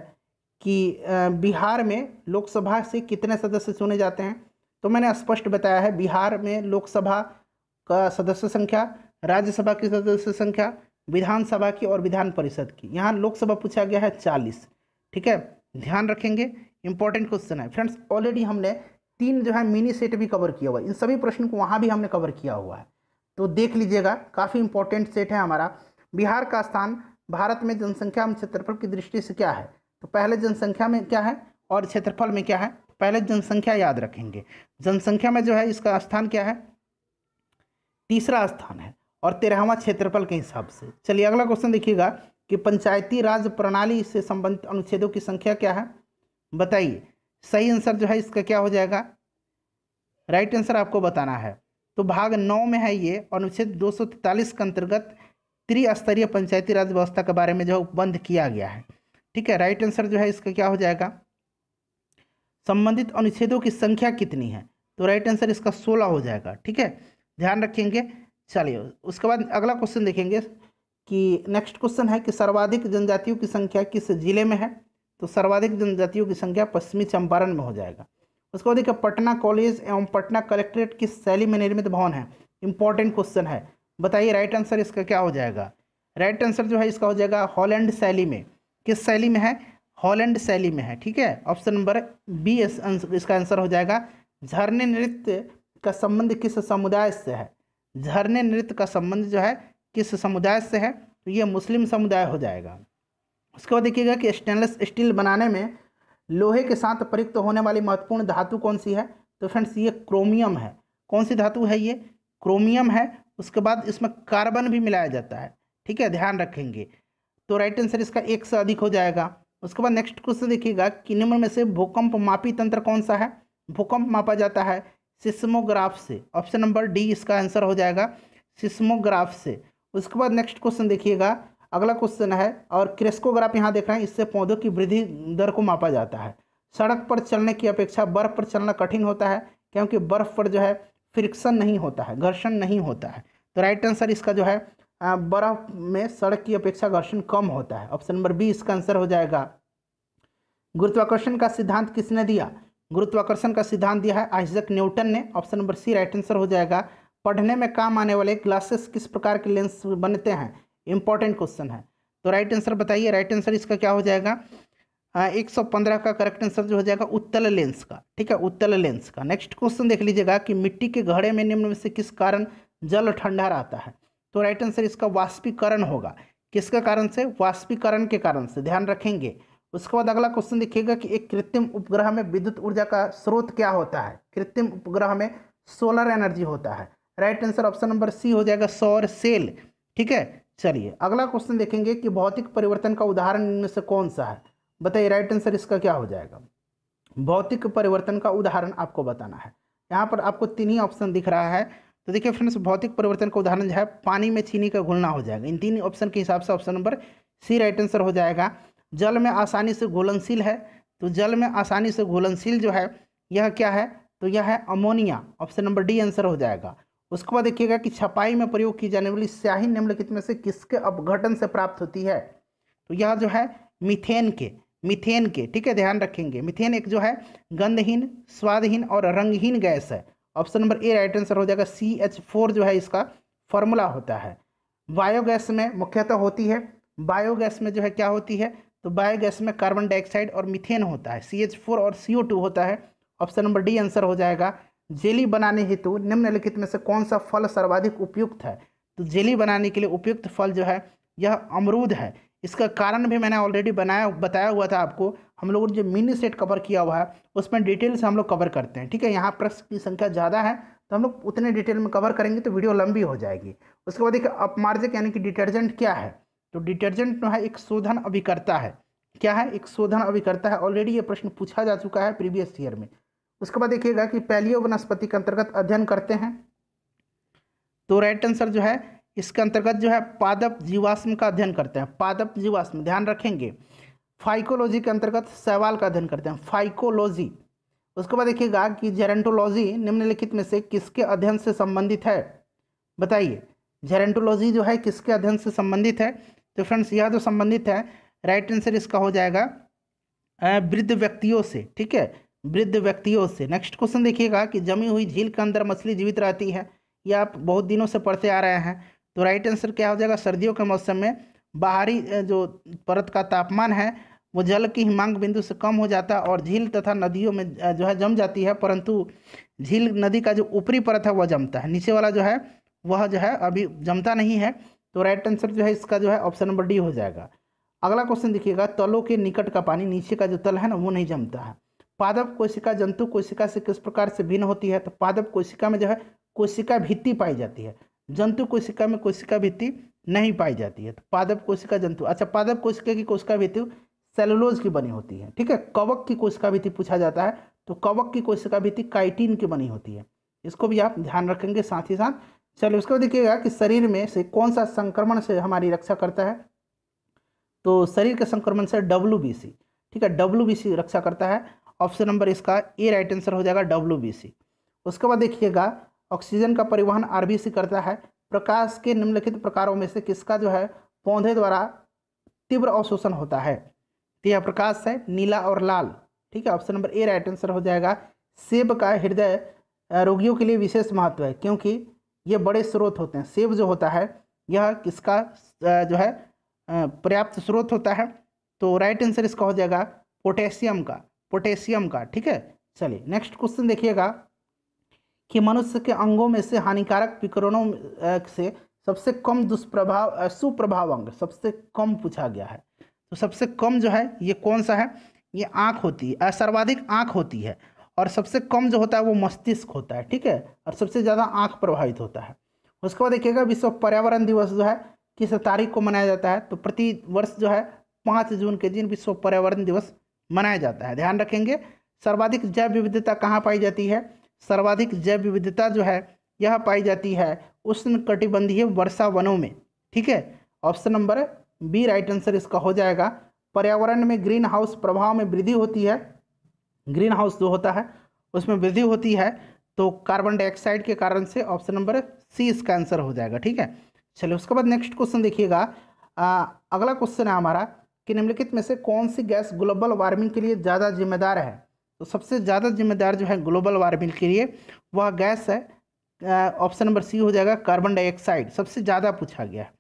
कि बिहार में लोकसभा से कितने सदस्य चुने जाते हैं। तो मैंने स्पष्ट बताया है, बिहार में लोकसभा का सदस्य संख्या, राज्यसभा की सदस्य संख्या, विधानसभा की और विधान परिषद की। यहाँ लोकसभा पूछा गया है 40। ठीक है, ध्यान रखेंगे, इंपॉर्टेंट क्वेश्चन है फ्रेंड्स। ऑलरेडी हमने 3 जो है मिनी सेट भी कवर किया हुआ है, इन सभी प्रश्न को वहाँ भी हमने कवर किया हुआ है, तो देख लीजिएगा, काफ़ी इंपॉर्टेंट सेट है हमारा। बिहार का स्थान भारत में जनसंख्या एवं क्षेत्रफल की दृष्टि से क्या है, तो पहले जनसंख्या में क्या है और क्षेत्रफल में क्या है। पहले जनसंख्या याद रखेंगे, जनसंख्या में जो है इसका स्थान क्या है, तीसरा स्थान है, और 13वां क्षेत्रफल के हिसाब से। चलिए अगला क्वेश्चन देखिएगा कि पंचायती राज प्रणाली से संबंधित अनुच्छेदों की संख्या क्या है, बताइए। सही आंसर जो है इसका क्या हो जाएगा, राइट आंसर आपको बताना है। तो भाग 9 में है ये, अनुच्छेद 243 के अंतर्गत त्रिस्तरीय पंचायती राज व्यवस्था के बारे में जो उपबंध किया गया है। ठीक है, राइट आंसर जो है इसका क्या हो जाएगा, संबंधित अनुच्छेदों की संख्या कितनी है, तो राइट आंसर इसका 16 हो जाएगा। ठीक है, ध्यान रखेंगे। चलिए उसके बाद अगला क्वेश्चन देखेंगे कि नेक्स्ट क्वेश्चन है कि सर्वाधिक जनजातियों की संख्या किस जिले में है, तो सर्वाधिक जनजातियों की संख्या पश्चिमी चंपारण में हो जाएगा। उसके बाद देखिए पटना कॉलेज एवं पटना कलेक्ट्रेट किस शैली में निर्मित भवन है, इंपॉर्टेंट क्वेश्चन है, बताइए राइट आंसर इसका क्या हो जाएगा। राइट आंसर जो है इसका हो जाएगा हॉलैंड शैली में। किस शैली में है, हॉलैंड शैली में है। ठीक है, ऑप्शन नंबर बी इसका आंसर हो जाएगा। झरने नृत्य का संबंध किस समुदाय से है, झरने नृत्य का संबंध जो है किस समुदाय से है, तो ये मुस्लिम समुदाय हो जाएगा। उसके बाद देखिएगा कि स्टेनलेस स्टील बनाने में लोहे के साथ प्रयुक्त होने वाली महत्वपूर्ण धातु कौन सी है, तो फ्रेंड्स ये क्रोमियम है। कौन सी धातु है, ये क्रोमियम है। उसके बाद इसमें कार्बन भी मिलाया जाता है। ठीक है, ध्यान रखेंगे, तो राइट आंसर इसका 1 से अधिक हो जाएगा। उसके बाद नेक्स्ट क्वेश्चन देखिएगा कि निम्न में से भूकंप मापी तंत्र कौन सा है, भूकंप मापा जाता है सिस्मोग्राफ से। ऑप्शन नंबर डी इसका आंसर हो जाएगा, सिस्मोग्राफ से। उसके बाद नेक्स्ट क्वेश्चन देखिएगा, अगला क्वेश्चन है, और क्रेस्कोग्राफ यहाँ देख रहे हैं, इससे पौधों की वृद्धि दर को मापा जाता है। सड़क पर चलने की अपेक्षा बर्फ पर चलना कठिन होता है, क्योंकि बर्फ पर जो है फ्रिक्शन नहीं होता है, घर्षण नहीं होता है। तो राइट आंसर इसका जो है बर्फ में सड़क की अपेक्षा घर्षण कम होता है। ऑप्शन नंबर बी इसका आंसर हो जाएगा। गुरुत्वाकर्षण का सिद्धांत किसने दिया, गुरुत्वाकर्षण का सिद्धांत दिया है आइजैक न्यूटन ने। Option number C right answer हो जाएगा। पढ़ने में काम आने वाले ग्लासेस किस प्रकार के लेंस बनते हैं, इंपॉर्टेंट क्वेश्चन है, तो राइट आंसर बताइए। राइट आंसर इसका क्या हो जाएगा, 115 का करेक्ट आंसर जो हो जाएगा उत्तल लेंस का। ठीक है, उत्तल लेंस का। नेक्स्ट क्वेश्चन देख लीजिएगा कि मिट्टी के घड़े में निम्न में से किस कारण जल ठंडा रहता है, तो राइट आंसर इसका वाष्पीकरण होगा। किसके कारण से, वाष्पीकरण के कारण से, ध्यान रखेंगे। उसके बाद अगला क्वेश्चन देखिएगा कि एक कृत्रिम उपग्रह में विद्युत ऊर्जा का स्रोत क्या होता है, कृत्रिम उपग्रह में सोलर एनर्जी होता है। Right answer option number C हो जाएगा, सौर सेल। ठीक है, चलिए अगला क्वेश्चन देखेंगे कि भौतिक परिवर्तन का उदाहरण इनमें से कौन सा है, बताइए राइट आंसर इसका क्या हो जाएगा। भौतिक परिवर्तन का उदाहरण आपको बताना है। यहाँ पर आपको 3 ही ऑप्शन दिख रहा है, तो देखिए फ्रेंड्स भौतिक परिवर्तन का उदाहरण जो है पानी में चीनी का घुलना हो जाएगा। इन 3 ऑप्शन के हिसाब से option number C right answer हो जाएगा। जल में आसानी से घुलनशील है, तो जल में आसानी से घुलनशील जो है यह क्या है, तो यह है ammonia. Option number D answer हो जाएगा। उसके बाद देखिएगा कि छपाई में प्रयोग की जाने वाली स्याही निम्नलिखित में से किसके अपघटन से प्राप्त होती है, तो यह जो है मीथेन के। ठीक है, ध्यान रखेंगे। मीथेन एक जो है गंधहीन, स्वादहीन और रंगहीन गैस है। Option number A right answer हो जाएगा। CH4 जो है इसका फॉर्मूला होता है। बायोगैस में मुख्यतः होती है, बायोगैस में जो है क्या होती है, तो बायोगैस में कार्बन डाइऑक्साइड और मीथेन होता है, CH4 और CO2 होता है। ऑप्शन नंबर डी आंसर हो जाएगा। जेली बनाने हेतु निम्नलिखित में से कौन सा फल सर्वाधिक उपयुक्त है, तो जेली बनाने के लिए उपयुक्त फल जो है यह अमरूद है। इसका कारण भी मैंने ऑलरेडी बताया हुआ था आपको। हम लोगों ने जो मिनी सेट कवर किया हुआ है उसमें डिटेल से हम लोग कवर करते हैं। ठीक है, यहाँ प्रश्न की संख्या ज़्यादा है तो हम लोग उतने डिटेल में कवर करेंगे तो वीडियो लंबी हो जाएगी। उसके बाद देखिए अपमार्जक यानी कि डिटर्जेंट क्या है, तो डिटर्जेंट जो है एक शोधन अभिकर्ता है। क्या है, एक शोधन अभिकर्ता है। ऑलरेडी ये प्रश्न पूछा जा चुका है प्रीवियस ईयर में। उसके बाद देखिएगा कि पैलियो वनस्पति के अंतर्गत अध्ययन करते हैं, तो राइट आंसर जो है इसके अंतर्गत जो है पादप जीवाश्म का अध्ययन करते हैं। पादप जीवाश्म ध्यान रखेंगे। फाइकोलॉजी के अंतर्गत शैवाल का अध्ययन करते हैं, फाइकोलॉजी। उसके बाद देखिएगा कि जेरेंटोलॉजी निम्नलिखित में से किसके अध्ययन से संबंधित है, बताइए। जेरेंटोलॉजी जो है किसके अध्ययन से संबंधित है, तो फ्रेंड्स यह जो संबंधित है राइट आंसर इसका हो जाएगा वृद्ध व्यक्तियों से, ठीक है, वृद्ध व्यक्तियों से। नेक्स्ट क्वेश्चन देखिएगा कि जमी हुई झील के अंदर मछली जीवित रहती है, यह आप बहुत दिनों से पढ़ते आ रहे हैं, तो राइट आंसर क्या हो जाएगा, सर्दियों के मौसम में बाहरी जो परत का तापमान है वो जल की हिमांक बिंदु से कम हो जाता है और झील तथा नदियों में जो है जम जाती है, परंतु झील नदी का जो ऊपरी परत है वह जमता है, नीचे वाला जो है वह जो है अभी जमता नहीं है, तो राइट आंसर जो है इसका जो है ऑप्शन नंबर डी हो जाएगा। अगला क्वेश्चन देखिएगा, तलों के निकट का पानी, नीचे का जो तल है ना वो नहीं जमता है। पादप कोशिका जंतु कोशिका से किस प्रकार से भिन्न होती है, तो पादप कोशिका में जो है कोशिका भित्ति पाई जाती है, जंतु कोशिका में कोशिका भित्ति नहीं पाई जाती है। तो पादप कोशिका जंतु, अच्छा पादप कोशिका की कोशिका भित्ति सेलुलोज की बनी होती है, ठीक है। कवक की कोशिका भित्ति पूछा जाता है, तो कवक की कोशिका भित्ति काइटिन की बनी होती है, इसको भी आप ध्यान रखेंगे साथ ही साथ। चलिए उसके बाद देखिएगा कि शरीर में से कौन सा संक्रमण से हमारी रक्षा करता है, तो शरीर के संक्रमण से WBC, ठीक है, WBC रक्षा करता है। ऑप्शन नंबर इसका ए राइट आंसर हो जाएगा, WBC। उसके बाद देखिएगा ऑक्सीजन का परिवहन RBC करता है। प्रकाश के निम्नलिखित प्रकारों में से किसका जो है पौधे द्वारा तीव्र अवशोषण होता है, तो यह प्रकाश है नीला और लाल, ठीक है, option number A right answer हो जाएगा। सेब का हृदय रोगियों के लिए विशेष महत्व है क्योंकि ये बड़े स्रोत होते हैं। सेब जो होता है यह किसका जो है पर्याप्त स्रोत होता है, तो राइट आंसर इसका हो जाएगा पोटेशियम का, ठीक है। चलिए नेक्स्ट क्वेश्चन देखिएगा कि मनुष्य के अंगों में से हानिकारक विकिरणों से सबसे कम सुप्रभाव अंग सबसे कम पूछा गया है, तो सबसे कम जो है ये कौन सा है, ये आँख होती है, सर्वाधिक आँख होती है, और सबसे कम जो होता है वो मस्तिष्क होता है, ठीक है, और सबसे ज़्यादा आँख प्रभावित होता है। उसके बाद देखिएगा विश्व पर्यावरण दिवस जो है किस तारीख को मनाया जाता है, तो प्रति वर्ष जो है 5 जून के दिन विश्व पर्यावरण दिवस मनाया जाता है, ध्यान रखेंगे। सर्वाधिक जैव विविधता कहाँ पाई जाती है, सर्वाधिक जैव विविधता जो है यह पाई जाती है उष्णकटिबंधीय वर्षा वनों में, ठीक है, option number B right answer इसका हो जाएगा। पर्यावरण में ग्रीन हाउस प्रभाव में वृद्धि होती है, ग्रीन हाउस जो होता है उसमें वृद्धि होती है, तो कार्बन डाइऑक्साइड के कारण से ऑप्शन नंबर सी इसका आंसर हो जाएगा, ठीक है। चलिए उसके बाद नेक्स्ट क्वेश्चन देखिएगा। अगला क्वेश्चन है हमारा कि निम्नलिखित में से कौन सी गैस ग्लोबल वार्मिंग के लिए ज़्यादा जिम्मेदार है, तो सबसे ज़्यादा जिम्मेदार जो है ग्लोबल वार्मिंग के लिए वह गैस है, ऑप्शन नंबर सी हो जाएगा कार्बन डाइऑक्साइड, सबसे ज़्यादा पूछा गया है।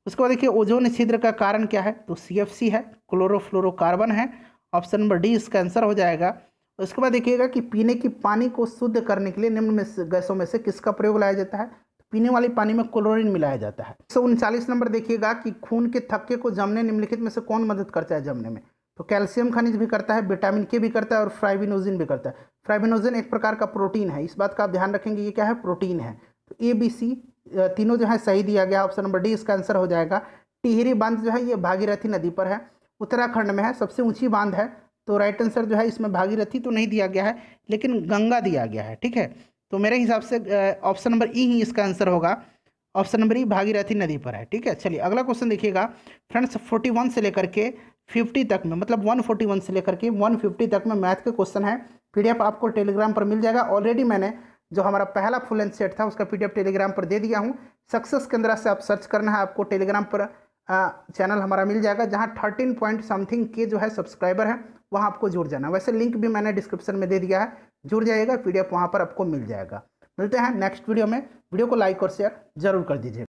उसके बाद देखिए ओजोन छिद्र का कारण क्या है, तो CFC है, क्लोरोफ्लोरोकार्बन है, ऑप्शन नंबर डी इसका आंसर हो जाएगा। उसके बाद देखिएगा कि पीने की पानी को शुद्ध करने के लिए निम्न में गैसों में से किसका प्रयोग लाया जाता है, तो पीने वाली पानी में क्लोरीन मिलाया जाता है। 139 नंबर देखिएगा कि खून के थक्के को जमने निम्नलिखित में से कौन मदद करता है जमने में, तो कैल्शियम खनिज भी करता है, विटामिन के भी करता है और फाइब्रिनोजिन भी करता है। फाइब्रिनोजिन एक प्रकार का प्रोटीन है, इस बात का आप ध्यान रखेंगे, ये क्या है, प्रोटीन है। तो ABC तीनों जो है सही दिया गया, ऑप्शन नंबर डी इसका आंसर हो जाएगा। टिहरी बांध जो है ये भागीरथी नदी पर है, उत्तराखंड में है, सबसे ऊंची बांध है, तो राइट आंसर जो है इसमें भागीरथी तो नहीं दिया गया है लेकिन गंगा दिया गया है, ठीक है। तो मेरे हिसाब से ऑप्शन नंबर ई ही इसका आंसर होगा, ऑप्शन नंबर ई भागीरथी नदी पर है, ठीक है। चलिए अगला क्वेश्चन देखिएगा फ्रेंड्स, 41 से लेकर के 50 तक में, मतलब 141 से लेकर के 150 तक में मैथ के क्वेश्चन है। PDF आपको टेलीग्राम पर मिल जाएगा। ऑलरेडी मैंने जो हमारा पहला फुल लेंथ सेट था उसका PDF टेलीग्राम पर दे दिया हूँ। सक्सेस केंद्र से आप सर्च करना है, आपको टेलीग्राम पर चैनल हमारा मिल जाएगा, जहाँ 13 पॉइंट समथिंग के जो है सब्सक्राइबर हैं, वहाँ आपको जुड़ जाना। वैसे लिंक भी मैंने डिस्क्रिप्शन में दे दिया है, जुड़ जाइएगा, PDF वहाँ पर आपको मिल जाएगा। मिलते हैं नेक्स्ट वीडियो में, वीडियो को लाइक और शेयर जरूर कर दीजिए।